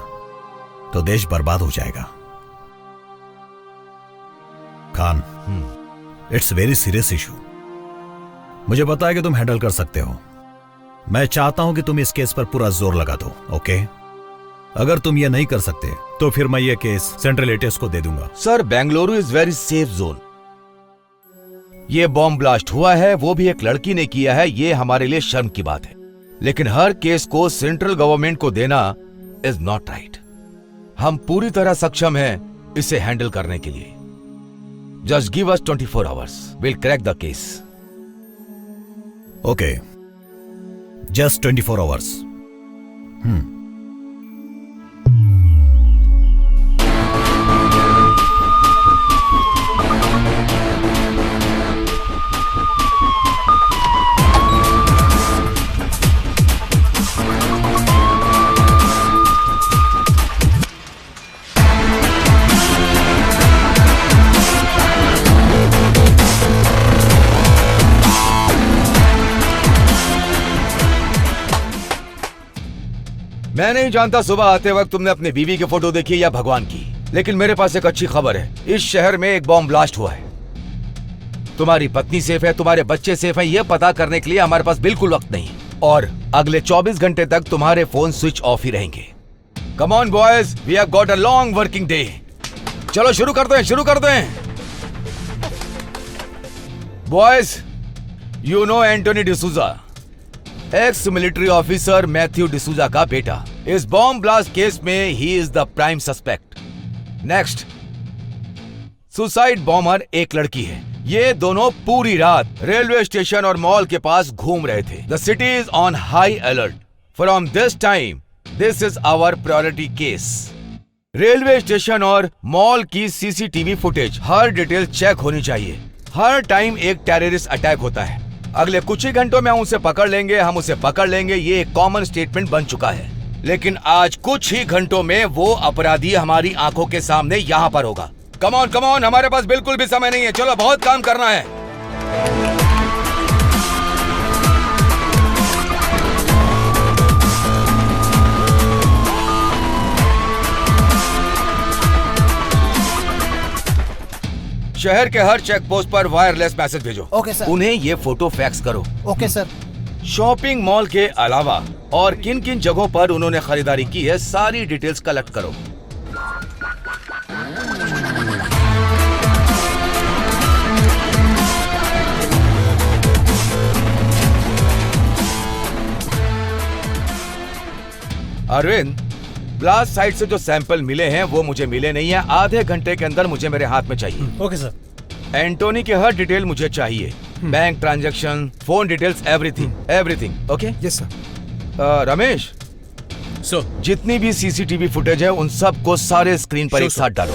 तो देश बर्बाद हो जाएगा। Khan, it's very serious issue. मुझे पता है कि तुम हैंडल कर सकते हो। मैं चाहता हूं कि तुम इस केस पर पूरा जोर लगा दो, ओके? अगर तुम ये नहीं कर सकते तो फिर मैं ये केस सेंट्रल एटीएस को दे दूंगा। Sir, Bengaluru is very safe zone. ये बॉम्ब ब्लास्ट हुआ है, वो भी एक लड़की ने किया है, ये हमारे लिए शर्म की बात है। लेकिन हर केस को सेंट्रल गवर्नमेंट को देना इज नॉट राइट। हम पूरी तरह सक्षम हैं इसे हैंडल करने के लिए। Just give us 24 hours, will crack the case. Okay, just 24 hours. मैं नहीं जानता सुबह आते वक्त तुमने अपनी बीवी की फोटो देखी या भगवान की, लेकिन मेरे पास एक अच्छी खबर है। इस शहर में एक बॉम्ब ब्लास्ट हुआ है। तुम्हारी पत्नी सेफ है, तुम्हारे बच्चे सेफ हैं, यह पता करने के लिए हमारे पास बिल्कुल वक्त नहीं। और अगले 24 घंटे तक तुम्हारे फोन स्विच ऑफ ही रहेंगे। Come on boys, we have got a long working day. चलो शुरू करते हैं, शुरू करते हैं। Boys, you know Antony D'Souza, ex military officer Matthew D'Souza का बेटा। इस बॉम्ब ब्लास्ट केस में he is the prime suspect. Next, suicide bomber एक लड़की है। ये दोनों पूरी रात रेलवे स्टेशन और मॉल के पास घूम रहे थे। The city is on high alert. From this time this is our priority case. Railway station और मॉल की सीसीटीवी फुटेज हर डिटेल चेक होनी चाहिए। हर टाइम एक टेररिस्ट अटैक होता है। अगले कुछ ही घंटों में हम उसे पकड़ लेंगे, हम उसे पकड़ लेंगे, ये एक कॉमन स्टेटमेंट बन चुका है। लेकिन आज कुछ ही घंटों में वो अपराधी हमारी आंखों के सामने यहां पर होगा। कम ऑन, हमारे पास बिल्कुल भी समय नहीं है। चलो, बहुत काम करना है। शहर के हर चेक पोस्ट पर वायरलेस मैसेज भेजो। Okay sir. उन्हें ये फोटो फैक्स करो। Okay sir. शॉपिंग मॉल के अलावा और किन किन जगहों पर उन्होंने खरीदारी की है सारी डिटेल्स कलेक्ट करो। अरविंद, ब्लास्ट साइट से जो सैंपल मिले हैं वो मुझे मिले नहीं है। आधे घंटे के अंदर मुझे मेरे हाथ में चाहिए। Okay sir. एंटोनी के हर डिटेल मुझे चाहिए। Bank transaction, phone details, everything. Okay? Yes sir. Ramesh, जितनी भी सीसीटीवी फुटेज है उन सब को सारे स्क्रीन पर एक साथ डालो।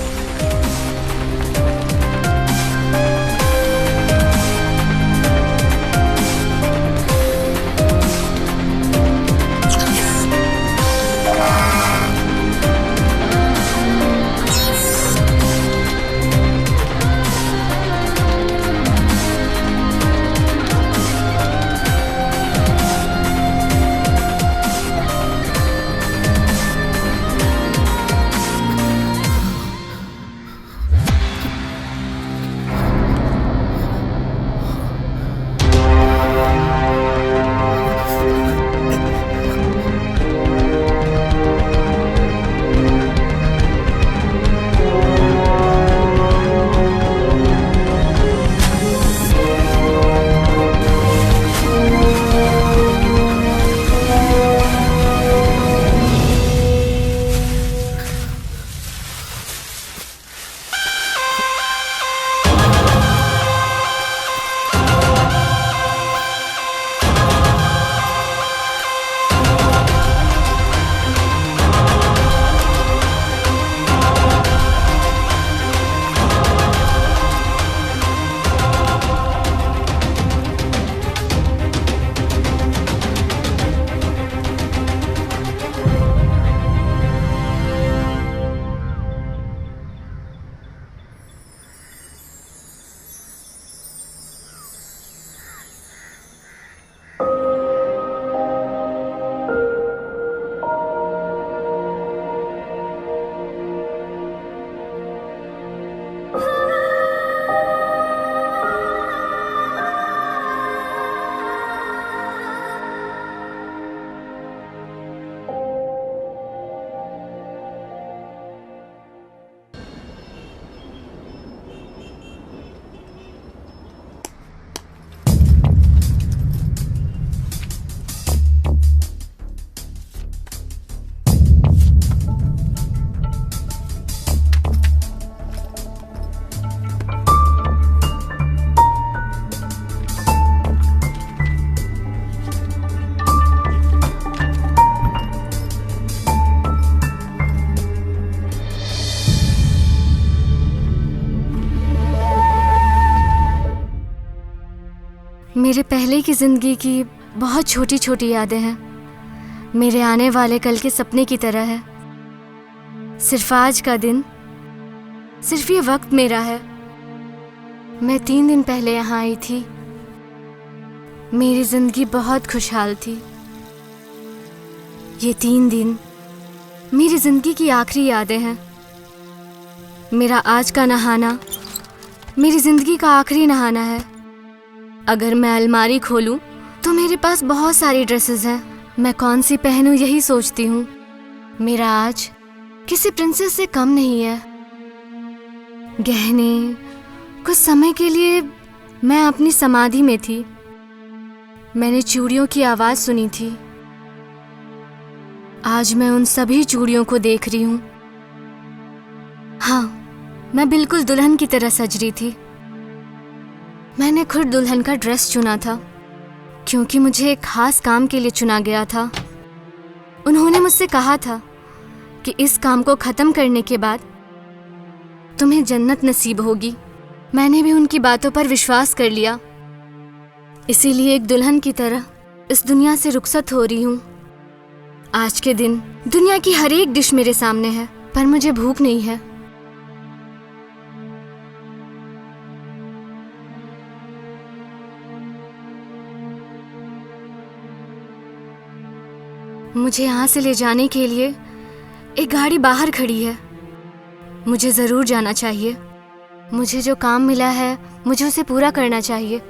मेरे पहले की जिंदगी की बहुत छोटी छोटी यादें हैं, मेरे आने वाले कल के सपने की तरह है। सिर्फ आज का दिन, सिर्फ ये वक्त मेरा है। मैं 3 दिन पहले यहाँ आई थी। मेरी जिंदगी बहुत खुशहाल थी। ये 3 दिन मेरी जिंदगी की आखिरी यादें हैं। मेरा आज का नहाना मेरी जिंदगी का आखिरी नहाना है। अगर मैं अलमारी खोलूं तो मेरे पास बहुत सारी ड्रेसेस हैं। मैं कौन सी पहनूं यही सोचती हूँ। मेरा आज किसी प्रिंसेस से कम नहीं है। गहने, कुछ समय के लिए मैं अपनी समाधि में थी। मैंने चूड़ियों की आवाज सुनी थी। आज मैं उन सभी चूड़ियों को देख रही हूँ। हाँ, मैं बिल्कुल दुल्हन की तरह सज रही थी। मैंने खुद दुल्हन का ड्रेस चुना था क्योंकि मुझे एक खास काम के लिए चुना गया था। उन्होंने मुझसे कहा था कि इस काम को खत्म करने के बाद तुम्हें जन्नत नसीब होगी। मैंने भी उनकी बातों पर विश्वास कर लिया। इसीलिए एक दुल्हन की तरह इस दुनिया से रुखसत हो रही हूँ। आज के दिन दुनिया की हर एक डिश मेरे सामने है, पर मुझे भूख नहीं है। मुझे यहाँ से ले जाने के लिए एक गाड़ी बाहर खड़ी है। मुझे जरूर जाना चाहिए। मुझे जो काम मिला है मुझे उसे पूरा करना चाहिए।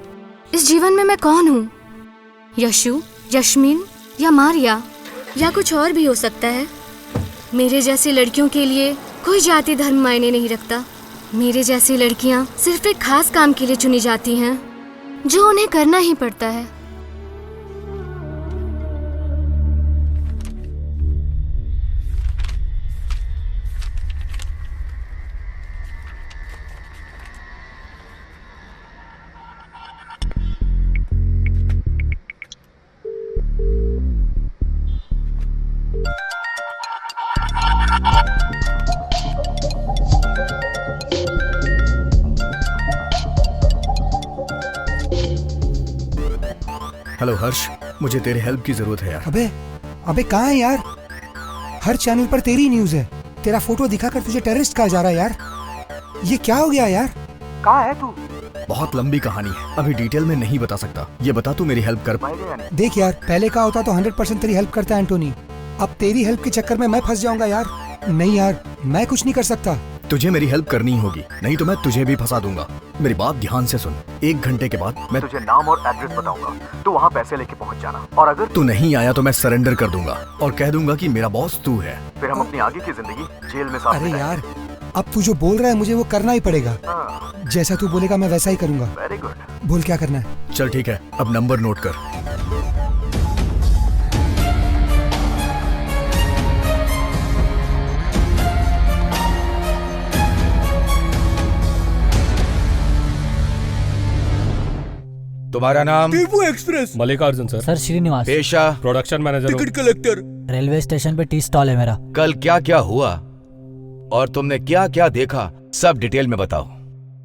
इस जीवन में मैं कौन हूँ? यशु, यश्मीन या मारिया या कुछ और भी हो सकता है। मेरे जैसी लड़कियों के लिए कोई जाति धर्म मायने नहीं रखता। मेरे जैसी लड़कियाँ सिर्फ एक खास काम के लिए चुनी जाती हैं जो उन्हें करना ही पड़ता है। हेलो हर्ष, मुझे तेरे हेल्प की जरूरत है यार। अबे कहाँ है यार? हर चैनल पर तेरी न्यूज है। तेरा फोटो दिखाकर तुझे टेररिस्ट कहा जा रहा है यार। ये क्या हो गया यार? कहाँ है तू? बहुत लंबी कहानी है, अभी डिटेल में नहीं बता सकता। ये बता तू मेरी हेल्प कर पाएगा या नहीं? देख यार, पहले का होता तो 100% तेरी हेल्प करता एंटोनी। अब तेरी हेल्प के चक्कर में मैं फंस जाऊंगा यार। नहीं यार, मैं कुछ नहीं कर सकता। तुझे मेरी हेल्प करनी होगी, नहीं तो मैं तुझे भी फंसा दूंगा। मेरी बात ध्यान से सुन। 1 घंटे के बाद मैं तुझे नाम और एड्रेस बताऊंगा, तो वहाँ पैसे लेके पहुँच जाना। और अगर तू नहीं आया तो मैं सरेंडर कर दूंगा और कह दूंगा कि मेरा बॉस तू है। फिर हम अपनी आगे की जिंदगी जेल में साथ अरे यार, अब तू जो बोल रहा है मुझे वो करना ही पड़ेगा। जैसा तू बोलेगा मैं वैसा ही करूंगा। Very good. बोल क्या करना है? चल ठीक है, अब नंबर नोट कर। तुम्हारा नाम? Tipu express. Mallikarjun sir. Sir Srinivas. पेशा? Production manager. Ticket collector. Railway station पे टी स्टॉल है मेरा। कल क्या क्या हुआ और तुमने क्या क्या देखा, सब डिटेल में बताओ।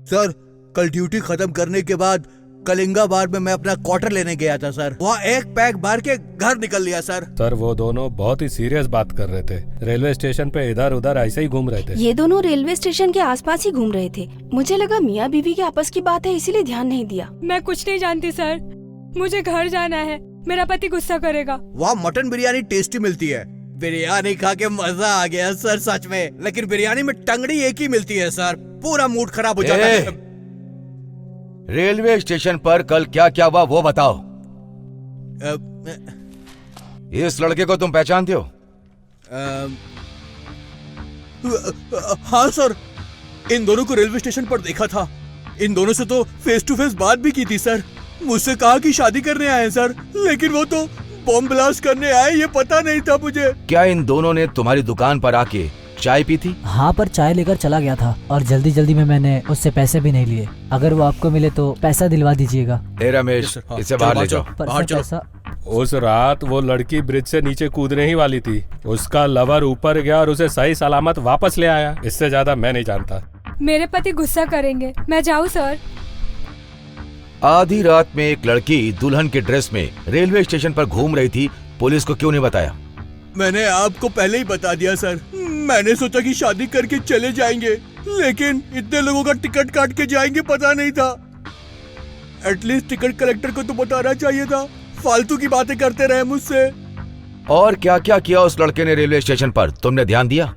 सर, कल ड्यूटी खत्म करने के बाद कलिंगाबाद में मैं अपना क्वार्टर लेने गया था सर। वहाँ एक पैक मार के घर निकल लिया सर। सर वो दोनों बहुत ही सीरियस बात कर रहे थे। रेलवे स्टेशन पे इधर उधर ऐसे ही घूम रहे थे। ये दोनों रेलवे स्टेशन के आसपास ही घूम रहे थे। मुझे लगा मियाँ बीवी के आपस की बात है, इसीलिए ध्यान नहीं दिया। मैं कुछ नहीं जानती सर, मुझे घर जाना है। मेरा पति गुस्सा करेगा। वहाँ मटन बिरयानी टेस्टी मिलती है। बिरयानी खा के मजा आ गया सर सच में। लेकिन बिरयानी में टंगड़ी एक ही मिलती है सर, पूरा मूड खराब हो जाता है। रेलवे स्टेशन पर कल क्या क्या हुआ वो बताओ। इस लड़के को तुम पहचानते हो? हाँ सर, इन दोनों को रेलवे स्टेशन पर देखा था। इन दोनों से तो फेस टू फेस बात भी की थी सर। मुझसे कहा कि शादी करने आए सर, लेकिन वो तो बॉम्ब ब्लास्ट करने आए, ये पता नहीं था मुझे। क्या इन दोनों ने तुम्हारी दुकान पर आके चाय पी थी? हाँ, पर चाय लेकर चला गया था और जल्दी जल्दी में मैंने उससे पैसे भी नहीं लिए। अगर वो आपको मिले तो पैसा दिलवा दीजिएगा। रमेश, इसे बाहर ले जाओ। बाहर चलो। उस रात वो लड़की ब्रिज से नीचे कूदने ही वाली थी। उसका लवर ऊपर गया और उसे सही सलामत वापस ले आया। इससे ज्यादा मैं नहीं जानता। मेरे पति गुस्सा करेंगे। मैं जाऊँ सर? आधी रात में एक लड़की दुल्हन के ड्रेस में रेलवे स्टेशन पर घूम रही थी, पुलिस को क्यों नहीं बताया? मैंने आपको पहले ही बता दिया सर। मैंने सोचा कि शादी करके चले जाएंगे, लेकिन इतने लोगों का टिकट काट के जाएंगे पता नहीं था। एटलीस्ट टिकट कलेक्टर को तो बताना चाहिए था। फालतू की बातें करते रहे मुझसे। और क्या क्या किया उस लड़के ने रेलवे स्टेशन पर, तुमने ध्यान दिया?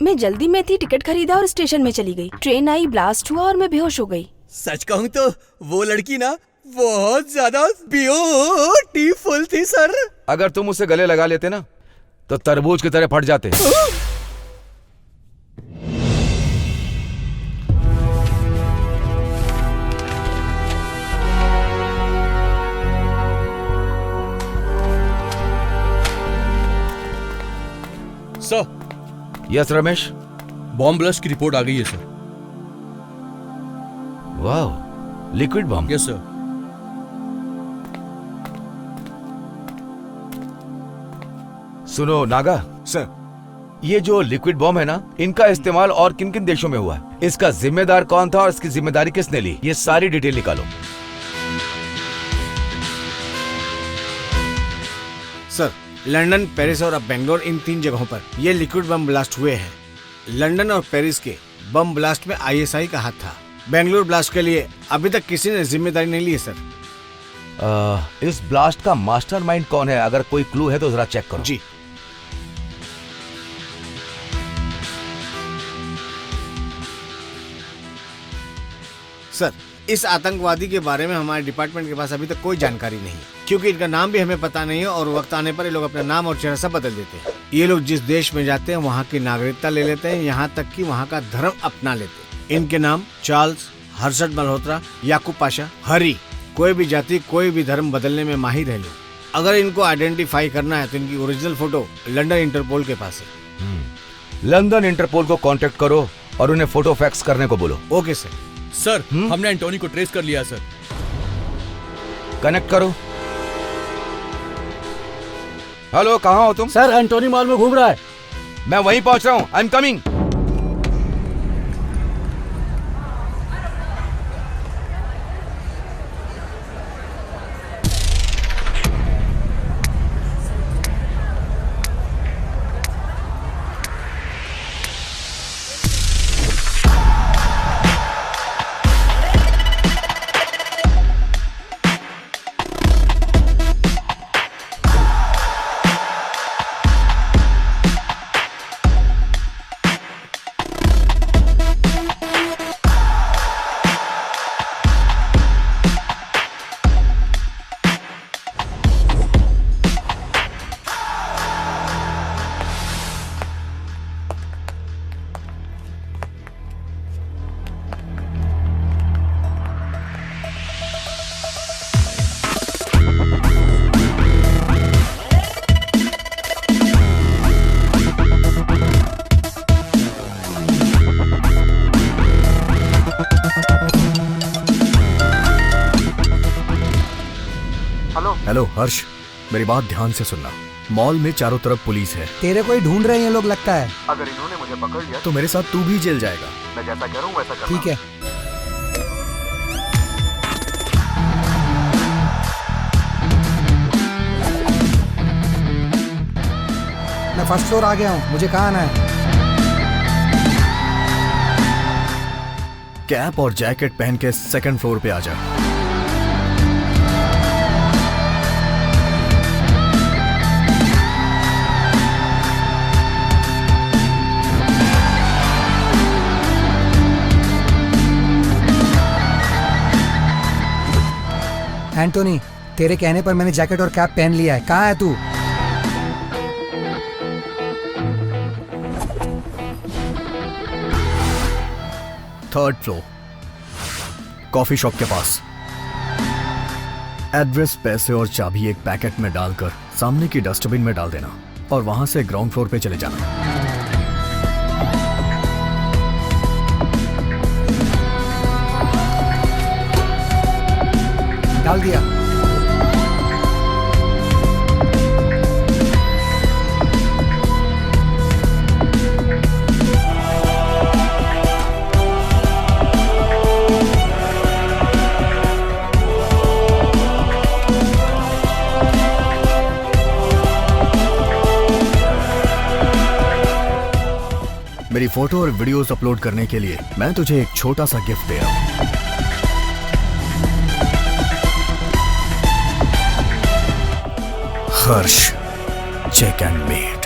मैं जल्दी में थी, टिकट खरीदा और स्टेशन में चली गई। ट्रेन आई, ब्लास्ट हुआ और मैं बेहोश हो गई। सच कहूँ तो वो लड़की ना बहुत ज्यादा ब्यूटीफुल थी सर। अगर तुम उसे गले लगा लेते ना तो तरबूज की तरह फट जाते। Sir. Yes Ramesh. Bomb blast की रिपोर्ट आ गई है सर। वाह, लिक्विड बॉम्ब। Yes sir. सुनो नागा सर, ये जो लिक्विड बॉम्ब है ना, इनका इस्तेमाल और किन किन देशों में हुआ है, इसका जिम्मेदार कौन था और इसकी जिम्मेदारी किसने ली, ये सारी डिटेल निकालो। सर, लंदन, पेरिस और अब बेंगलोर, इन 3 जगहों पर ये लिक्विड बम ब्लास्ट हुए हैं। लंदन और पेरिस के बम ब्लास्ट में आईएसआई का हाथ था। बेंगलोर ब्लास्ट के लिए अभी तक किसी ने जिम्मेदारी नहीं ली है सर। इस ब्लास्ट का मास्टरमाइंड कौन है? अगर कोई क्लू है तो जरा चेक करो। जी। सर, इस आतंकवादी के बारे में हमारे डिपार्टमेंट के पास अभी तक कोई जानकारी नहीं, क्योंकि इनका नाम भी हमें पता नहीं है और वक्त आने पर ये लोग अपना नाम और चेहरा सब बदल देते हैं। ये लोग जिस देश में जाते हैं वहाँ की नागरिकता ले लेते हैं, यहाँ तक कि वहाँ का धर्म अपना लेते हैं। इनके नाम चार्ल्स, हर्षद मल्होत्रा, याकूब पाशा, हरी। कोई भी जाति, कोई भी धर्म बदलने में माहिर है लोग। अगर इनको आइडेंटिफाई करना है तो इनकी ओरिजिनल फोटो लंदन इंटरपोल के पास है। लंदन इंटरपोल को कांटेक्ट करो और उन्हें फोटो फैक्स करने को बोलो। Okay sir. सर, हमने एंटोनी को ट्रेस कर लिया सर। कनेक्ट करो। हेलो, कहाँ हो तुम? सर, एंटोनी मॉल में घूम रहा है। मैं वहीं पहुंच रहा हूँ। I am coming. हेलो हर्ष, मेरी बात ध्यान से सुनना। मॉल में चारों तरफ पुलिस है। तेरे को ही ढूंढ रहे हैं ये लोग लगता है। अगर इन्होंने मुझे पकड़ लिया तो मेरे साथ तू भी जेल जाएगा। मैं जैसा करूं वैसा करना। ठीक है। मैं फर्स्ट फ्लोर आ गया हूँ, मुझे कहाँ आना है? कैप और जैकेट पहन के 2nd फ्लोर पे आ जा। एंटोनी, तेरे कहने पर मैंने जैकेट और कैप पहन लिया है। कहाँ है तू? थर्ड फ्लोर, कॉफी शॉप के पास। एड्रेस, पैसे और चाबी एक पैकेट में डालकर सामने की डस्टबिन में डाल देना और वहां से ग्राउंड फ्लोर पे चले जाना। डाल दिया। तुम्हारी फोटो और वीडियोस अपलोड करने के लिए मैं तुझे एक छोटा सा गिफ्ट दे रहा हूं। Harsh check and mate.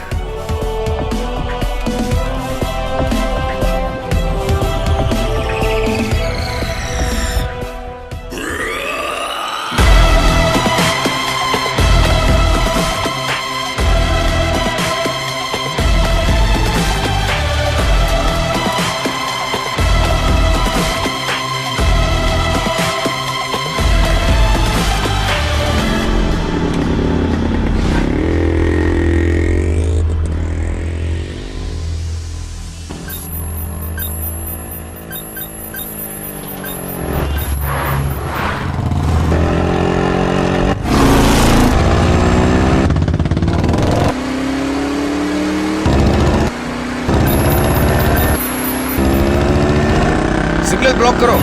Signal block करो।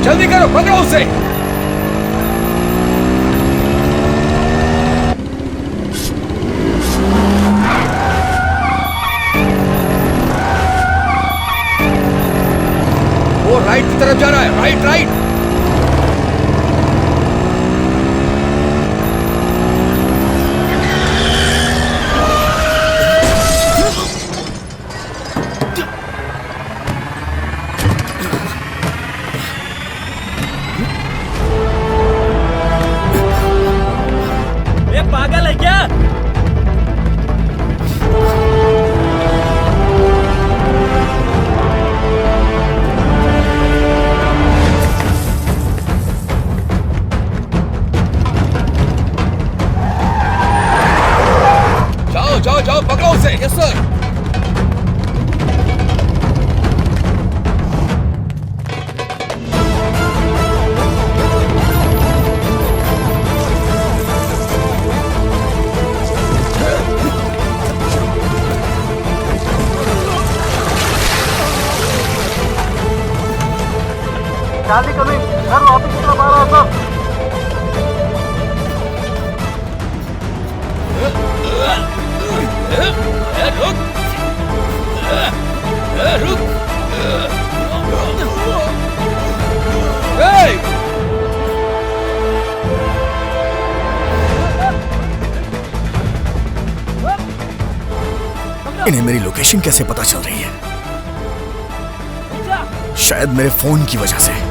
जल्दी करो, पकड़ो उसे। वो राइट की तरफ जा रहा है। Right right. पागल है क्या? जाओ जाओ जाओ, पकड़ो उसे। Yes sir. शादी कभी घर वापस की तरफ आ रहा सब। रुक। इन्हें मेरी लोकेशन कैसे पता चल रही है? शायद मेरे फोन की वजह से।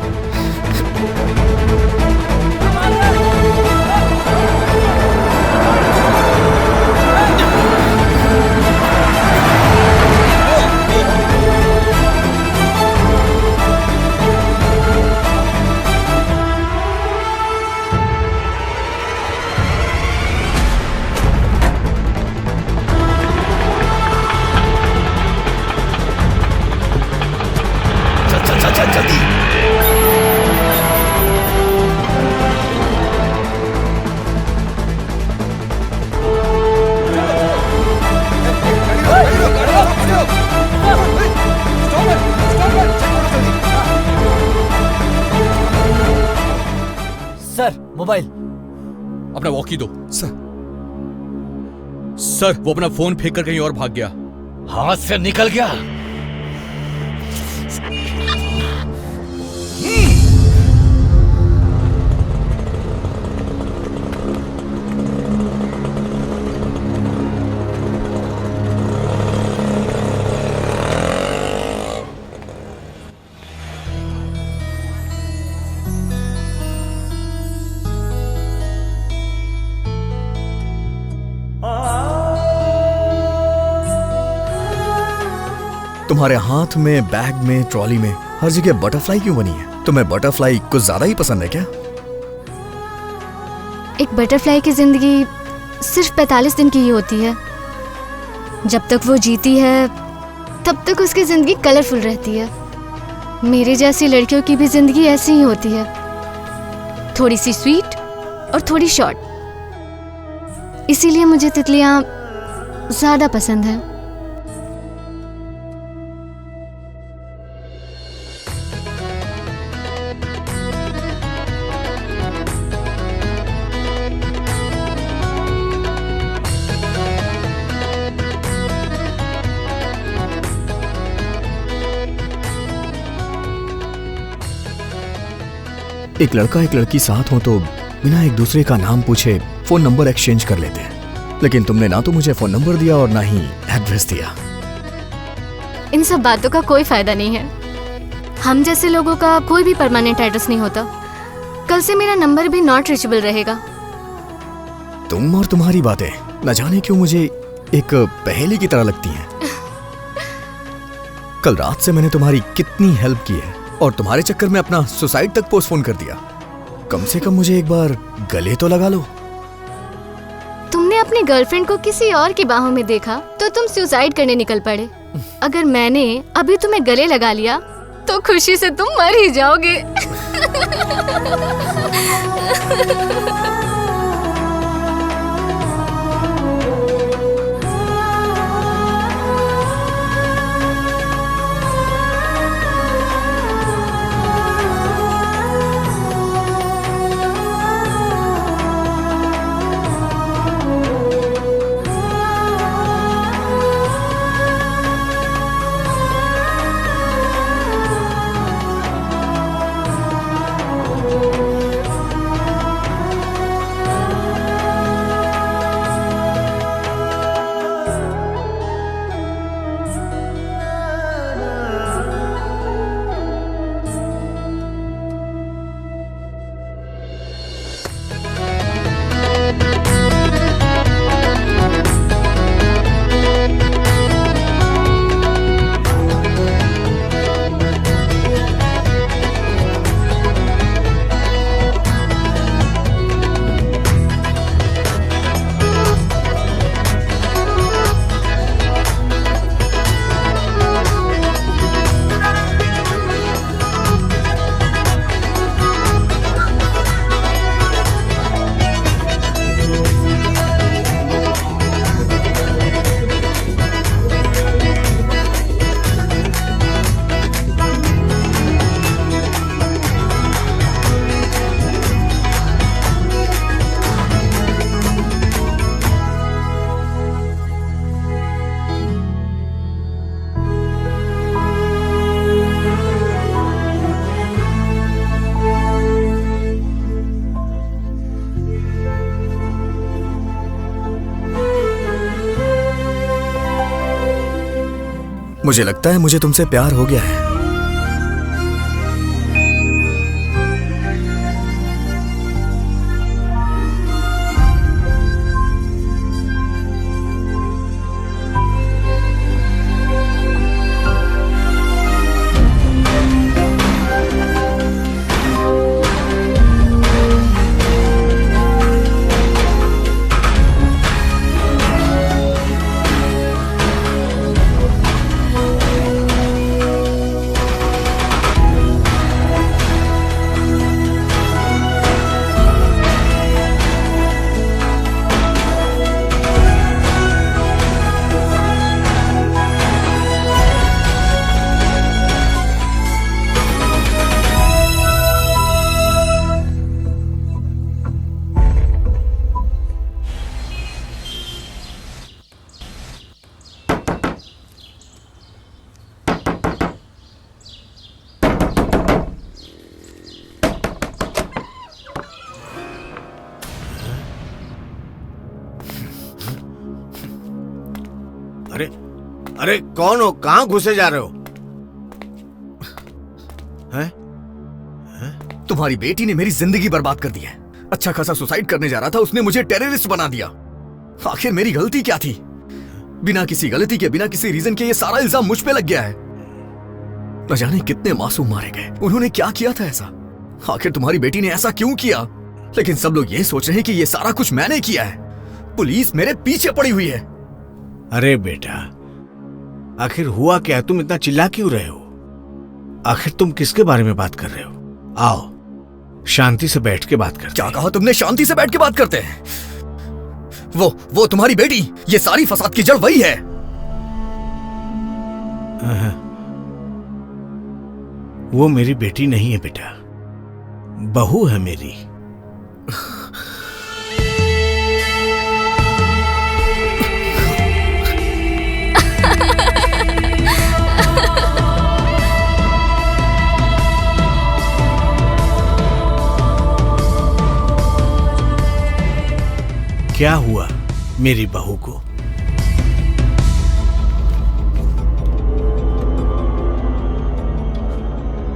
जल्दी। Sir mobile. अपना वॉकी दो। सर वो अपना फोन फेंक कर कहीं और भाग गया। हाथ से निकल गया। तुम्हारे हाथ में, बैग में, ट्रॉली में हर जगह बटरफ्लाई क्यों बनी है? तुम्हें बटरफ्लाई कुछ ज्यादा ही पसंद है क्या? एक बटरफ्लाई की जिंदगी सिर्फ 45 दिन की ही होती है। जब तक वो जीती है तब तक उसकी जिंदगी कलरफुल रहती है। मेरे जैसी लड़कियों की भी जिंदगी ऐसी ही होती है, थोड़ी सी स्वीट और थोड़ी शॉर्ट। इसीलिए मुझे तितलियां ज्यादा पसंद है। एक लड़का एक लड़की साथ हो तो बिना एक दूसरे का नाम पूछे फोन नंबर एक्सचेंज कर लेते हैं, लेकिन तुमने ना तो मुझे फोन नंबर दिया और ना ही एड्रेस दिया। इन सब बातों का कोई फायदा नहीं है। हम जैसे लोगों का कोई भी परमानेंट एड्रेस नहीं होता। कल से मेरा नंबर भी नॉट रीचेबल रहेगा। तुम और तुम्हारी बातें न जाने क्यों मुझे एक पहेली की तरह लगती हैं। कल रात से मैंने तुम्हारी कितनी हेल्प की है और तुम्हारे चक्कर में अपना सुसाइड तक पोस्टपोन कर दिया। कम से कम मुझे एक बार गले तो लगा लो। तुमने अपनी गर्लफ्रेंड को किसी और की बाहों में देखा तो तुम सुसाइड करने निकल पड़े। अगर मैंने अभी तुम्हें गले लगा लिया तो खुशी से तुम मर ही जाओगे। मुझे लगता है मुझे तुमसे प्यार हो गया है। अरे अरे कौन हो? कहाँ घुसे जा रहे हो? हैं? तुम्हारी बेटी ने मेरी जिंदगी बर्बाद कर दी है। अच्छा खासा सुसाइड करने जा रहा था, उसने मुझे टेररिस्ट बना दिया। आखिर मेरी गलती क्या थी? बिना किसी गलती के, बिना किसी रीजन के ये सारा इल्जाम मुझ पे लग गया है। न जाने कितने मासूम मारे गए। उन्होंने क्या किया था ऐसा? आखिर तुम्हारी बेटी ने ऐसा क्यों किया? लेकिन सब लोग ये सोच रहे हैं कि ये सारा कुछ मैंने किया है। पुलिस मेरे पीछे पड़ी हुई है। अरे बेटा, आखिर हुआ क्या? तुम इतना चिल्ला क्यों रहे हो? आखिर तुम किसके बारे में बात कर रहे हो? आओ शांति से बैठ के बात करते। क्या कहा तुमने? शांति से बैठ के बात करते हैं? वो तुम्हारी बेटी, ये सारी फसाद की जड़ वही है। वो मेरी बेटी नहीं है बेटा, बहू है मेरी। क्या हुआ मेरी बहू को?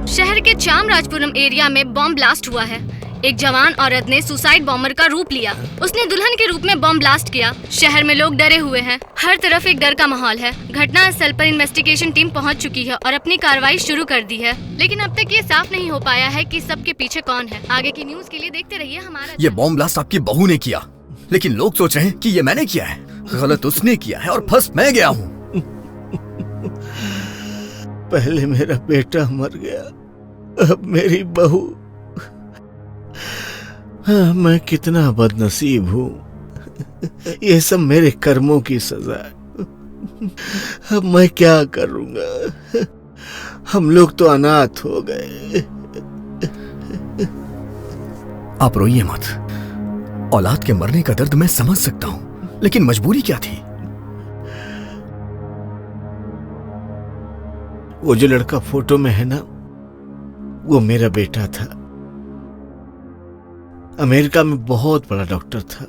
शहर के चामराजपुरम एरिया में बॉम्ब ब्लास्ट हुआ है। एक जवान औरत ने सुसाइड बॉम्बर का रूप लिया। उसने दुल्हन के रूप में बॉम्ब ब्लास्ट किया। शहर में लोग डरे हुए हैं। हर तरफ एक डर का माहौल है। घटना स्थल पर इन्वेस्टिगेशन टीम पहुंच चुकी है और अपनी कार्रवाई शुरू कर दी है, लेकिन अब तक ये साफ नहीं हो पाया है कि सबके पीछे कौन है। आगे की न्यूज के लिए देखते रहिए हमारा। ये बॉम्ब ब्लास्ट आपकी बहू ने किया, लेकिन लोग सोच रहे हैं कि ये मैंने किया है। गलत उसने किया है और फंस मैं गया हूँ। पहले मेरा बेटा मर गया, अब मेरी बहू। हाँ, मैं कितना बदनसीब हूँ। ये सब मेरे कर्मों की सजा है। अब मैं क्या करूँगा? हम लोग तो अनाथ हो गए। आप रोइए मत। औलाद के मरने का दर्द मैं समझ सकता हूँ, लेकिन मजबूरी क्या थी? वो जो लड़का फोटो में है ना, वो मेरा बेटा था। अमेरिका में बहुत बड़ा डॉक्टर था।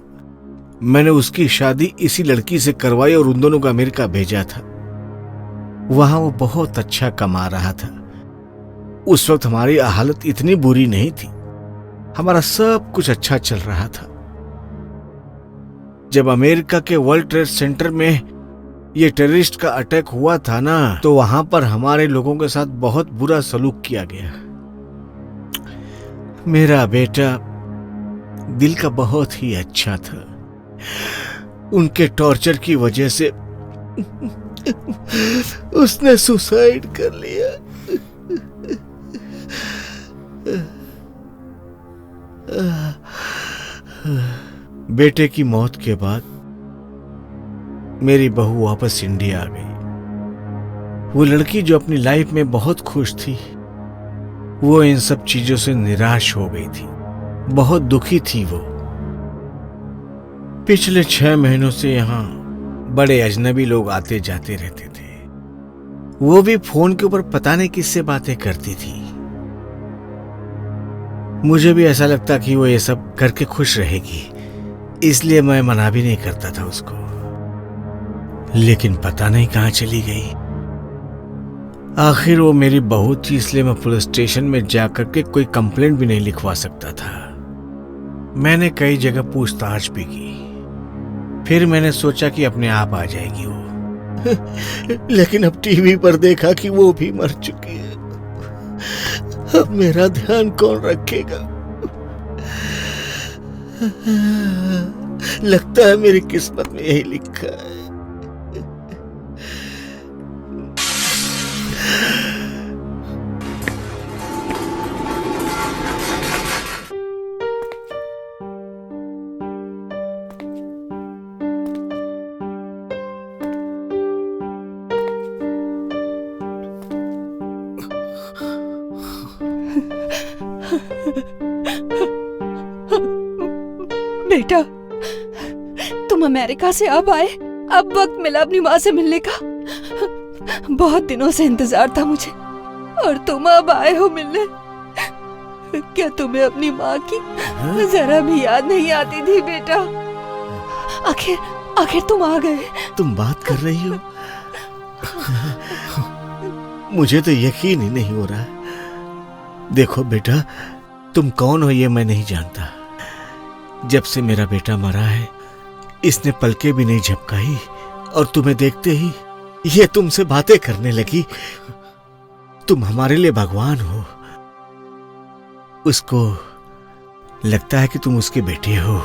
मैंने उसकी शादी इसी लड़की से करवाई और उन दोनों को अमेरिका भेजा था। वहां वो बहुत अच्छा कमा रहा था। उस वक्त हमारी हालत इतनी बुरी नहीं थी। हमारा सब कुछ अच्छा चल रहा था। जब अमेरिका के वर्ल्ड ट्रेड सेंटर में ये टेररिस्ट का अटैक हुआ था ना, तो वहां पर हमारे लोगों के साथ बहुत बुरा सलूक किया गया। मेरा बेटा दिल का बहुत ही अच्छा था। उनके टॉर्चर की वजह से उसने सुसाइड कर लिया। बेटे की मौत के बाद मेरी बहू वापस इंडिया आ गई। वो लड़की जो अपनी लाइफ में बहुत खुश थी, वो इन सब चीजों से निराश हो गई थी। बहुत दुखी थी वो। पिछले 6 महीनों से यहाँ बड़े अजनबी लोग आते जाते रहते थे। वो भी फोन के ऊपर पता नहीं किससे बातें करती थी। मुझे भी ऐसा लगता कि वो ये सब करके खुश रहेगी, इसलिए मैं मना भी नहीं करता था उसको। लेकिन पता नहीं कहाँ चली गई। आखिर वो मेरी बहू थी, इसलिए मैं पुलिस स्टेशन में जाकर के कोई कंप्लेंट भी नहीं लिखवा सकता था। मैंने कई जगह पूछताछ भी की। फिर मैंने सोचा कि अपने आप आ जाएगी वो। लेकिन अब टीवी पर देखा कि वो भी मर चुकी है। अब मेरा ध्यान कौन रखेगा? लगता है मेरी किस्मत में यही लिखा है। बेटा, तुम अमेरिका से अब आए, अब वक्त मिला अपनी माँ से मिलने का। बहुत दिनों से इंतजार था मुझे, और तुम अब आए हो मिलने। क्या तुम्हें अपनी माँ की जरा भी याद नहीं आती थी बेटा? आखिर तुम आ गए। तुम बात कर रही हो? मुझे तो यकीन ही नहीं हो रहा। देखो बेटा, तुम कौन हो ये मैं नहीं जानता। जब से मेरा बेटा मरा है, इसने पलके भी नहीं झपकाई, और तुम्हें देखते ही ये तुमसे बातें करने लगी। तुम हमारे लिए भगवान हो। उसको लगता है कि तुम उसके बेटे हो।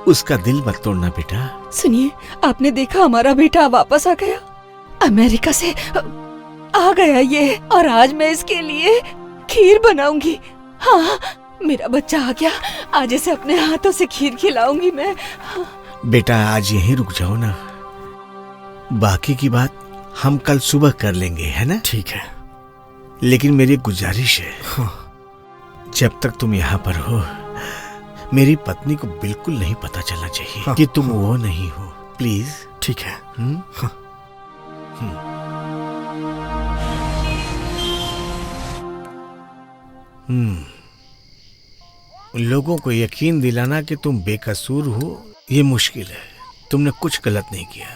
उसका दिल मत तोड़ना बेटा। सुनिए, आपने देखा हमारा बेटा वापस आ गया, अमेरिका से आ गया ये, और आज मैं इसके लिए खीर बनाऊंगी। हाँ, मेरा बच्चा आ गया, आज इसे अपने हाथों से खीर खिलाऊंगी मैं। बेटा आज यहीं रुक जाओ ना, बाकी की बात हम कल सुबह कर लेंगे, है ना? ठीक है। लेकिन मेरी गुजारिश है, जब तक तुम यहाँ पर हो, मेरी पत्नी को बिल्कुल नहीं पता चलना चाहिए कि तुम वो नहीं हो। प्लीज। ठीक है। लोगों को यकीन दिलाना कि तुम बेकसूर हो ये मुश्किल है। तुमने कुछ गलत नहीं किया,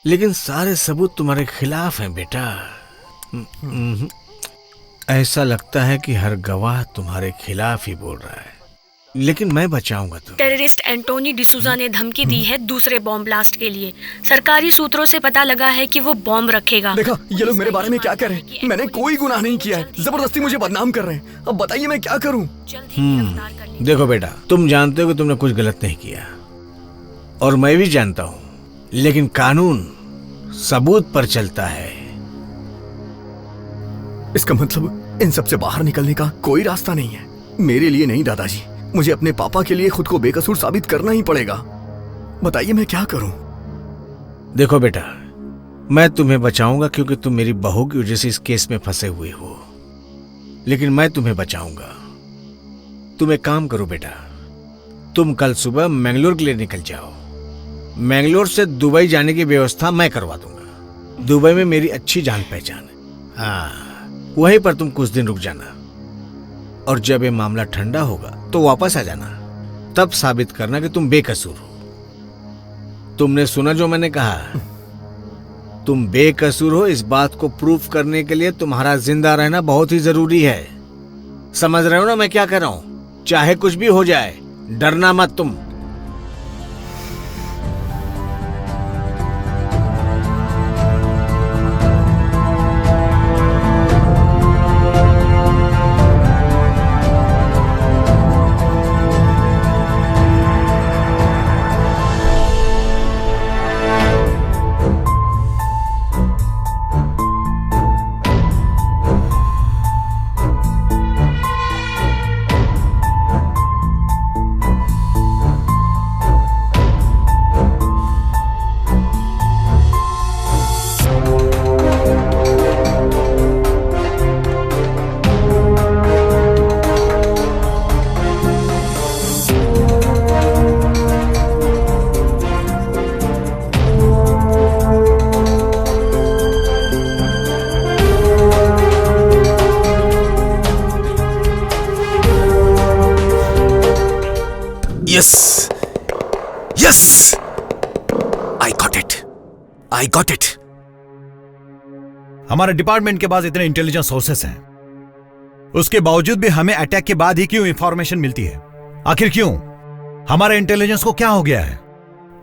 लेकिन सारे सबूत तुम्हारे खिलाफ हैं बेटा। ऐसा लगता है कि हर गवाह तुम्हारे खिलाफ ही बोल रहा है, लेकिन मैं बचाऊंगा तुम्हें। टेररिस्ट एंटोनी डिसूजा ने धमकी दी है दूसरे बॉम्ब ब्लास्ट के लिए। सरकारी सूत्रों से पता लगा है कि वो बॉम्ब रखेगा। देखा, ये लोग मेरे बारे में क्या करें? मैंने कोई गुनाह नहीं किया है, जबरदस्ती मुझे बदनाम कर रहे हैं। अब बताइए मैं क्या करूं? देखो बेटा, तुम जानते हो कि तुमने कुछ गलत नहीं किया, और मैं भी जानता हूं, लेकिन कानून सबूत पर चलता है। इसका मतलब इन सब से बाहर निकलने का कोई रास्ता नहीं है? मेरे लिए नहीं दादाजी, मुझे अपने पापा के लिए खुद को बेकसूर साबित करना ही पड़ेगा। बताइए मैं क्या करूं? देखो बेटा, मैं तुम्हें बचाऊंगा क्योंकि तुम मेरी बहू की वजह से इस केस में फंसे हुए हो, लेकिन मैं तुम्हें बचाऊंगा। तुम एक काम करो बेटा, तुम कल सुबह मैंगलोर के लिए निकल जाओ। मैंगलोर से दुबई जाने की व्यवस्था मैं करवा दूंगा। दुबई में मेरी अच्छी जान पहचान है। हाँ, वहीं पर तुम कुछ दिन रुक जाना, और जब ये मामला ठंडा होगा तो वापस आ जाना। तब साबित करना कि तुम बेकसूर हो। तुमने सुना जो मैंने कहा? तुम बेकसूर हो, इस बात को प्रूफ करने के लिए तुम्हारा जिंदा रहना बहुत ही जरूरी है। समझ रहे हो ना मैं क्या कह रहा हूं? चाहे कुछ भी हो जाए, डरना मत तुम। Yes! Yes! I got it! I got it! हमारे डिपार्टमेंट के पास इतने इंटेलिजेंस सोर्सेस हैं, उसके बावजूद भी हमें अटैक के बाद ही क्यों इंफॉर्मेशन मिलती है? आखिर क्यों? हमारे इंटेलिजेंस को क्या हो गया है?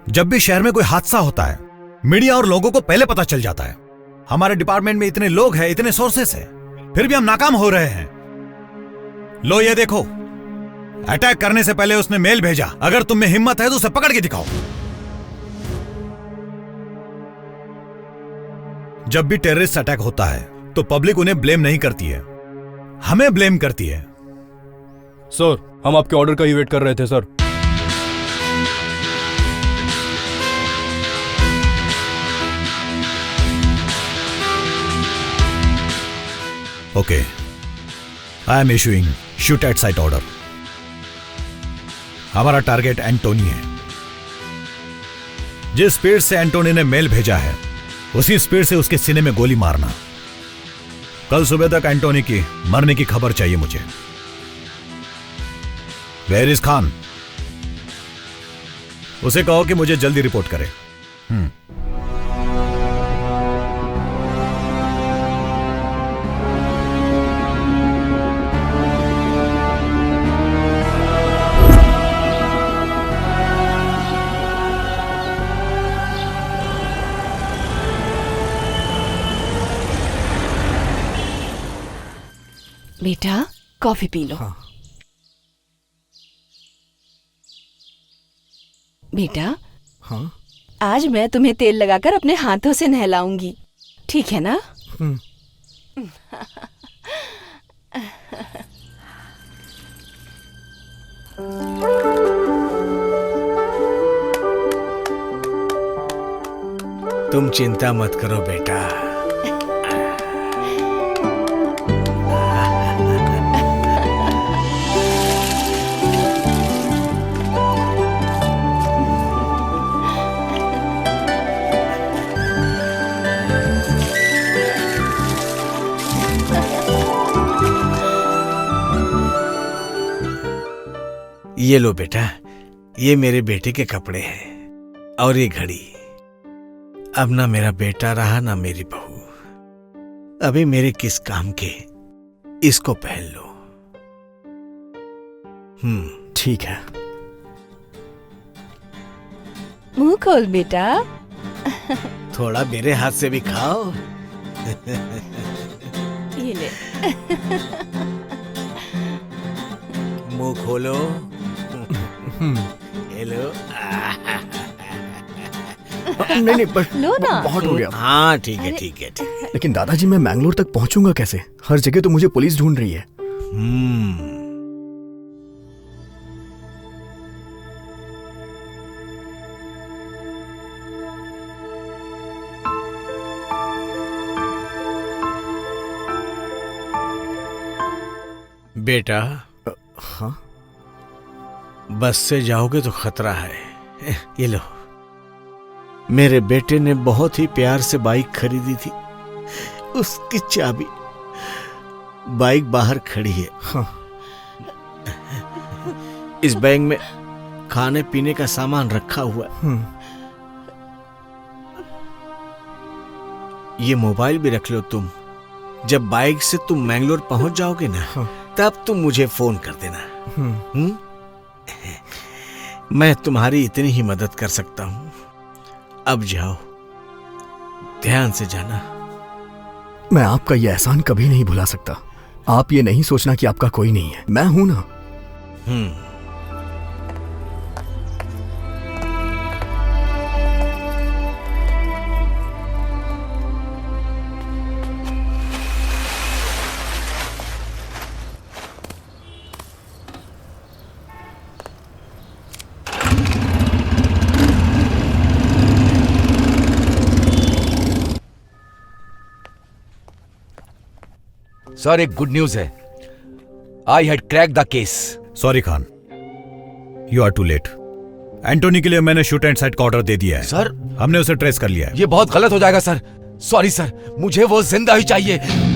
जब भी शहर में कोई हादसा होता है, मीडिया और लोगों को पहले पता चल जाता है। हमारे डिपार्टमेंट में इतने लोग हैं, इतने सोर्सेस हैं, फिर भी हम नाकाम हो रहे हैं। लो ये देखो, अटैक करने से पहले उसने मेल भेजा। अगर तुम में हिम्मत है तो उसे पकड़ के दिखाओ। जब भी टेररिस्ट अटैक होता है तो पब्लिक उन्हें ब्लेम नहीं करती है, हमें ब्लेम करती है। सर, हम आपके ऑर्डर का ही वेट कर रहे थे sir. Okay, I am issuing shoot at site order. हमारा टारगेट एंटोनी है। जिस स्पीड से एंटोनी ने मेल भेजा है, उसी स्पीड से उसके सीने में गोली मारना। कल सुबह तक एंटोनी की मरने की खबर चाहिए मुझे। Where is Khan? उसे कहो कि मुझे जल्दी रिपोर्ट करे। बेटा, कॉफी पी लो। हाँ। बेटा, हाँ? आज मैं तुम्हें तेल लगाकर अपने हाथों से नहलाऊंगी, ठीक है ना? तुम चिंता मत करो बेटा। ये लो बेटा, ये मेरे बेटे के कपड़े हैं और ये घड़ी। अब ना मेरा बेटा रहा ना मेरी बहू, अभी मेरे किस काम के, इसको पहन लो। ठीक है। मुंह खोल बेटा। थोड़ा मेरे हाथ से भी खाओ। ये ले। मुंह खोलो। हेलो। नहीं पर लो ना। बहुत हो गया। हाँ ठीक है ठीक है ठीक है। लेकिन दादाजी मैं मैंगलोर तक पहुंचूंगा कैसे? हर जगह तो मुझे पुलिस ढूंढ रही है। बेटा। हाँ? बस से जाओगे तो खतरा है। ये लो, मेरे बेटे ने बहुत ही प्यार से बाइक खरीदी थी, उसकी चाबी बाइक बाहर खड़ी है। हाँ। इस बैग में खाने पीने का सामान रखा हुआ है। ये मोबाइल भी रख लो तुम। जब बाइक से तुम मैंगलोर पहुंच जाओगे ना, तब तुम मुझे फोन कर देना। मैं तुम्हारी इतनी ही मदद कर सकता हूं। अब जाओ, ध्यान से जाना। मैं आपका ये एहसान कभी नहीं भुला सकता। आप ये नहीं सोचना कि आपका कोई नहीं है, मैं हूं ना। सर एक गुड न्यूज है। I had crack the case. Sorry Khan, you are too late. Antony के लिए मैंने शूट एंड साइट का ऑर्डर दे दिया है। सर हमने उसे ट्रेस कर लिया है। ये बहुत गलत हो जाएगा सर। सॉरी सर, मुझे वो जिंदा ही चाहिए।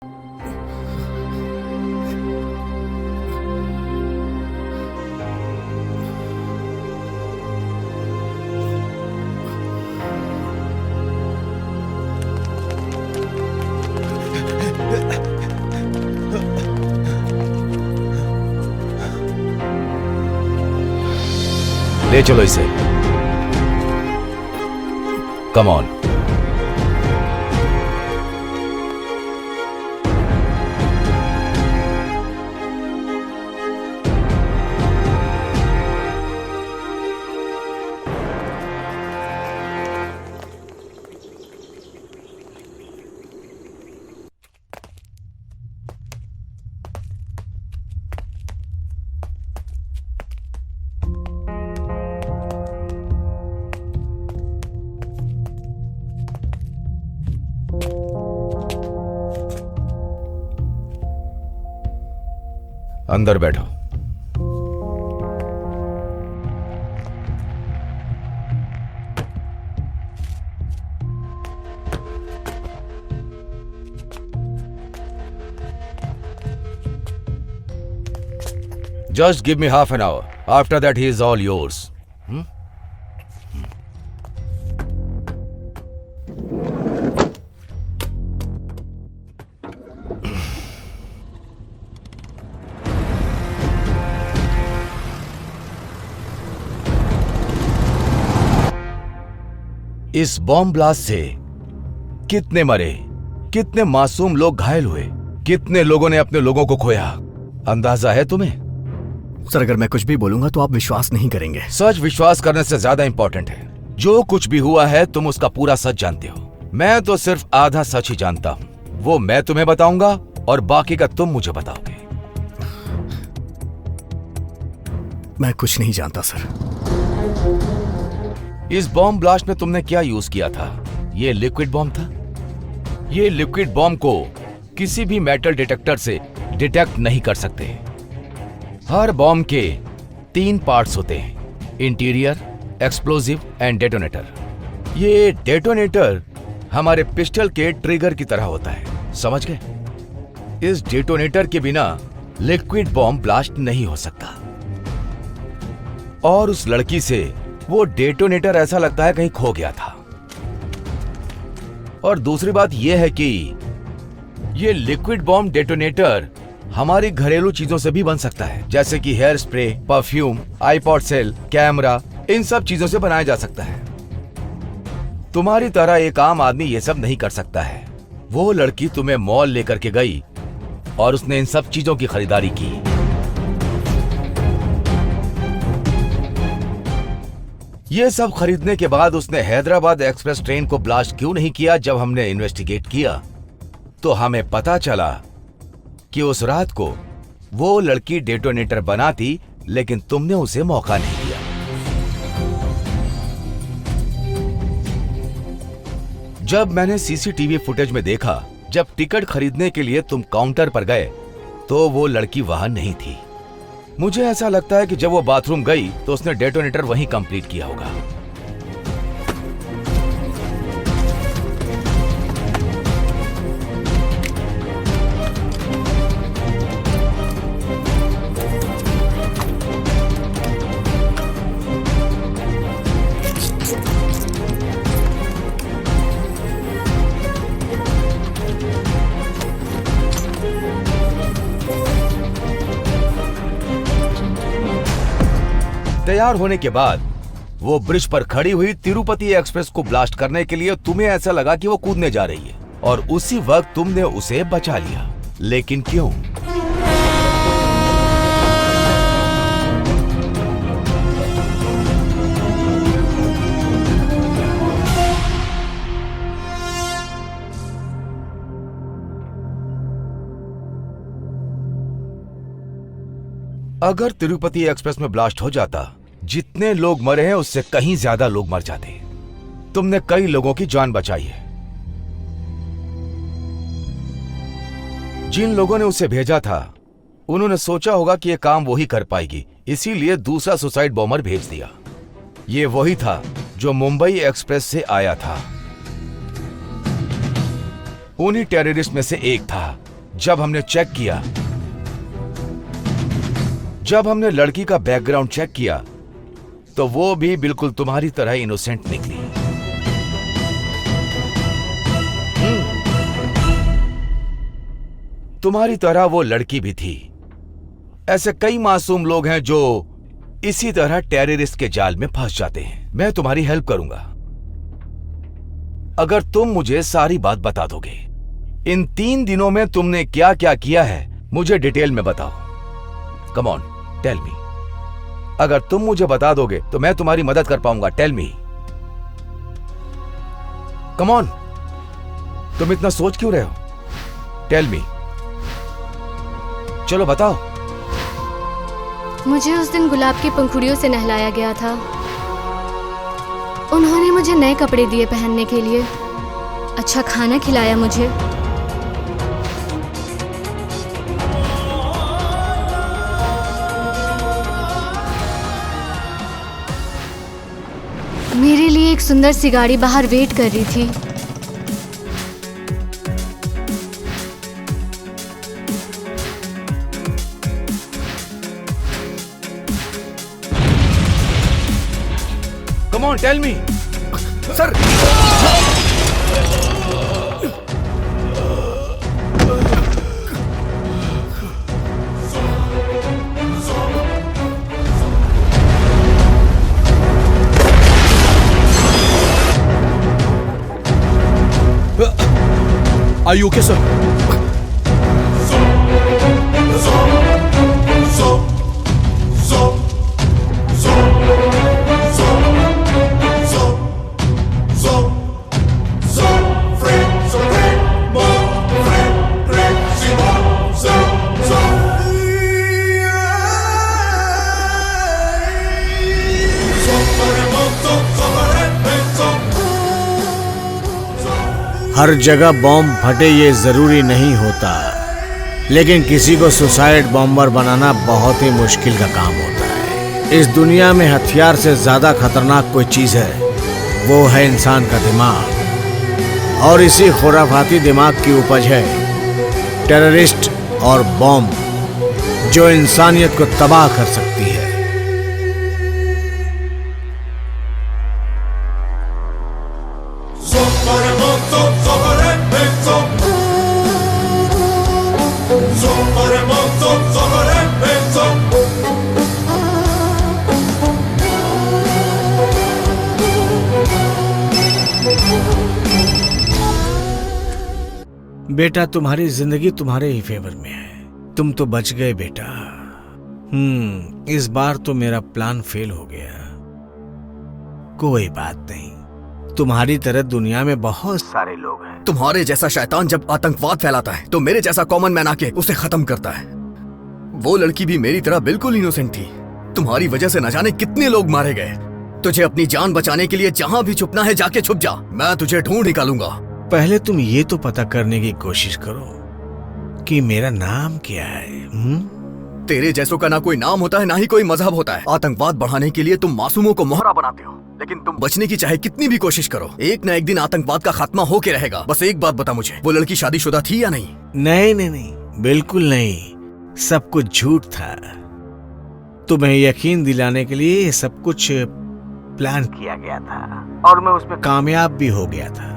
ले चलो इसे। Come on. अंदर बैठो। Just give me half an hour. After that, he is all yours. इस बॉम्ब ब्लास्ट से कितने मरे, कितने मासूम लोग घायल हुए, कितने लोगों ने अपने लोगों को खोया, अंदाजा है तुम्हें? सर, अगर मैं कुछ भी बोलूंगा तो आप विश्वास नहीं करेंगे। सच विश्वास करने से ज्यादा इंपॉर्टेंट है। जो कुछ भी हुआ है तुम उसका पूरा सच जानते हो। मैं तो सिर्फ आधा सच ही जानता हूं। वो मैं तुम्हें बताऊंगा और बाकी का तुम मुझे बताओगे। मैं कुछ नहीं जानता सर। इस बॉम्ब ब्लास्ट में तुमने क्या यूज किया था? ये लिक्विड बॉम्ब था। ये लिक्विड बॉम्ब को किसी भी मेटल डिटेक्टर से डिटेक्ट नहीं कर सकते। हर बॉम्ब के 3 पार्ट्स होते हैं, इंटीरियर, एक्सप्लोजिव एंड डेटोनेटर। ये डेटोनेटर हमारे पिस्टल के ट्रिगर की तरह होता है, समझ गए? इस डेटोनेटर के बिना लिक्विड बॉम्ब ब्लास्ट नहीं हो सकता। और उस लड़की से वो डेटोनेटर ऐसा लगता है कहीं खो गया था। और दूसरी बात यह है कि ये लिक्विड बॉम्ब डेटोनेटर हमारी घरेलू चीजों से भी बन सकता है, जैसे कि hair spray, perfume, iPod cell, camera, इन सब चीजों से बनाया जा सकता है। तुम्हारी तरह एक आम आदमी ये सब नहीं कर सकता है। वो लड़की तुम्हें मॉल लेकर के गई और उसने इन सब चीजों की खरीदारी की। ये सब खरीदने के बाद उसने हैदराबाद एक्सप्रेस ट्रेन को ब्लास्ट क्यों नहीं किया? जब हमने इन्वेस्टिगेट किया तो हमें पता चला कि उस रात को वो लड़की डेटोनेटर बनाती, लेकिन तुमने उसे मौका नहीं दिया। जब मैंने सीसीटीवी फुटेज में देखा, जब टिकट खरीदने के लिए तुम काउंटर पर गए तो वो लड़की वहां नहीं थी। मुझे ऐसा लगता है कि जब वो बाथरूम गई तो उसने डेटोनेटर वहीं कंप्लीट किया होगा। तैयार होने के बाद वो ब्रिज पर खड़ी हुई तिरुपति एक्सप्रेस को ब्लास्ट करने के लिए तुम्हें ऐसा लगा कि वो कूदने जा रही है, और उसी वक्त तुमने उसे बचा लिया। लेकिन क्यों? अगर तिरुपति एक्सप्रेस में ब्लास्ट हो जाता, जितने लोग मरे हैं उससे कहीं ज्यादा लोग मर जाते। तुमने कई लोगों की जान बचाई है। जिन लोगों ने उसे भेजा था उन्होंने सोचा होगा कि यह काम वो ही कर पाएगी, इसीलिए दूसरा सुसाइड बॉम्बर भेज दिया। ये वही था जो मुंबई एक्सप्रेस से आया था। उन्हीं टेररिस्ट में से एक था जब हमने लड़की का बैकग्राउंड चेक किया तो वो भी बिल्कुल तुम्हारी तरह इनोसेंट निकली। तुम्हारी तरह वो लड़की भी थी। ऐसे कई मासूम लोग हैं जो इसी तरह टेररिस्ट के जाल में फंस जाते हैं। मैं तुम्हारी हेल्प करूंगा अगर तुम मुझे सारी बात बता दोगे। इन 3 दिनों में तुमने क्या क्या किया है मुझे डिटेल में बताओ। Come on, tell me. अगर तुम मुझे बता दोगे तो मैं तुम्हारी मदद कर पाऊंगा। Tell me, come on. तुम इतना सोच क्यों रहे हो? टेल मी, चलो बताओ। मुझे उस दिन गुलाब की पंखुड़ियों से नहलाया गया था। उन्होंने मुझे नए कपड़े दिए पहनने के लिए, अच्छा खाना खिलाया मुझे। मेरे लिए एक सुंदर सी गाड़ी बाहर वेट कर रही थी। Come on, tell me. Sir, Are you okay, sir? हर जगह बॉम्ब फटे ये जरूरी नहीं होता, लेकिन किसी को सुसाइड बॉम्बर बनाना बहुत ही मुश्किल का काम होता है। इस दुनिया में हथियार से ज्यादा खतरनाक कोई चीज है, वो है इंसान का दिमाग। और इसी खुराफाती दिमाग की उपज है टेररिस्ट और बॉम्ब, जो इंसानियत को तबाह कर सकती है। बेटा, तुम्हारी जिंदगी तुम्हारे ही फेवर में है। तुम तो बच गए बेटा। इस बार तो मेरा प्लान फेल हो गया। कोई बात नहीं, तुम्हारी तरह दुनिया में बहुत सारे लोग हैं। तुम्हारे जैसा शैतान जब आतंकवाद फैलाता है तो मेरे जैसा कॉमन मैन आके उसे खत्म करता है। वो लड़की भी मेरी तरह बिल्कुल इनोसेंट थी। तुम्हारी वजह से न जाने कितने लोग मारे गए। तुझे अपनी जान बचाने के लिए जहां भी छुपना है जाके छुप जा, मैं तुझे ढूंढ निकालूंगा। पहले तुम ये तो पता करने की कोशिश करो कि मेरा नाम क्या है। तेरे जैसों का ना कोई नाम होता है ना ही कोई मजहब होता है। आतंकवाद बढ़ाने के लिए तुम मासूमों को मोहरा बनाते हो, लेकिन तुम बचने की चाहे कितनी भी कोशिश करो, एक ना एक दिन आतंकवाद का खात्मा होके रहेगा। बस एक बात बता मुझे, वो लड़की शादीशुदा थी या नहीं? नहीं नहीं नहीं, बिल्कुल नहीं। सब कुछ झूठ था। तुम्हें यकीन दिलाने के लिए ये सब कुछ प्लान किया गया था और मैं उसमें कामयाब भी हो गया था।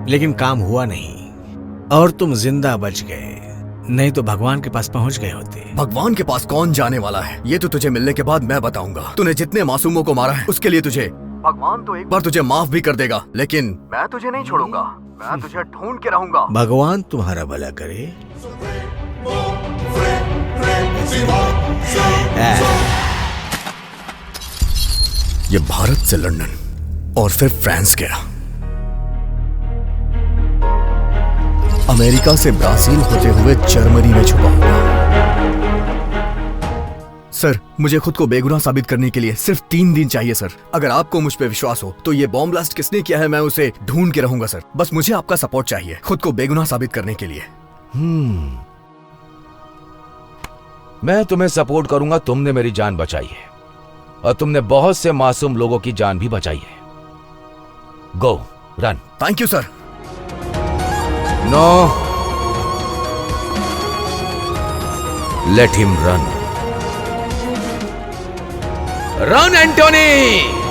लेकिन काम हुआ नहीं और तुम जिंदा बच गए, नहीं तो भगवान के पास पहुंच गए होते। भगवान के पास कौन जाने वाला है, ये तो तुझे मिलने के बाद मैं बताऊंगा। तूने जितने मासूमों को मारा है उसके लिए तुझे भगवान तो एक बार तुझे माफ भी कर देगा, लेकिन मैं तुझे नहीं छोड़ूंगा। मैं तुझे ढूंढ के रहूंगा। भगवान तुम्हारा भला करे। ये भारत से लंदन और फिर फ्रांस गया, अमेरिका से ब्राजील होते हुए जर्मनी में छुपा हुआ। सर, मुझे खुद को बेगुनाह साबित करने के लिए सिर्फ 3 दिन चाहिए सर। अगर आपको मुझ पे विश्वास हो तो ये बॉम्ब ब्लास्ट किसने किया है मैं उसे ढूंढ के रहूंगा सर। बस मुझे आपका सपोर्ट चाहिए खुद को बेगुनाह साबित करने के लिए। मैं तुम्हें सपोर्ट करूंगा। तुमने मेरी जान बचाई है और तुमने बहुत से मासूम लोगों की जान भी बचाई है। Go run. Thank you sir. No, let him run. Run Antony.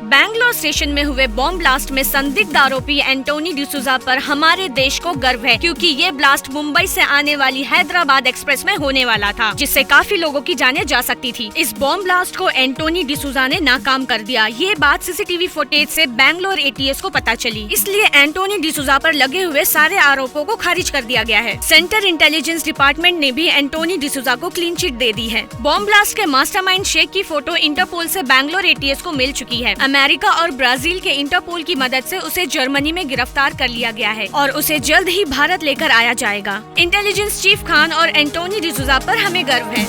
Bangalore station में हुए बॉम्ब ब्लास्ट में संदिग्ध आरोपी एंटोनी डिसूजा पर हमारे देश को गर्व है, क्योंकि ये ब्लास्ट मुंबई से आने वाली हैदराबाद एक्सप्रेस में होने वाला था, जिससे काफी लोगों की जानें जा सकती थी। इस बॉम्ब ब्लास्ट को एंटोनी डिसूजा ने नाकाम कर दिया। ये बात सीसीटीवी फुटेज से बैंगलोर एटीएस को पता चली, इसलिए एंटोनी डिसूजा पर लगे हुए सारे आरोपों को खारिज कर दिया गया है। सेंट्रल इंटेलिजेंस डिपार्टमेंट ने भी एंटोनी डिसूजा को क्लीन चिट दे दी है। बॉम्ब ब्लास्ट के मास्टरमाइंड शेख की फोटो इंटरपोल से बैंगलोर एटीएस को मिल चुकी है। अमेरिका और ब्राजील के इंटरपोल की मदद से उसे जर्मनी में गिरफ्तार कर लिया गया है और उसे जल्द ही भारत लेकर आया जाएगा। इंटेलिजेंस चीफ खान और एंटोनी डिसूजा पर हमें गर्व है।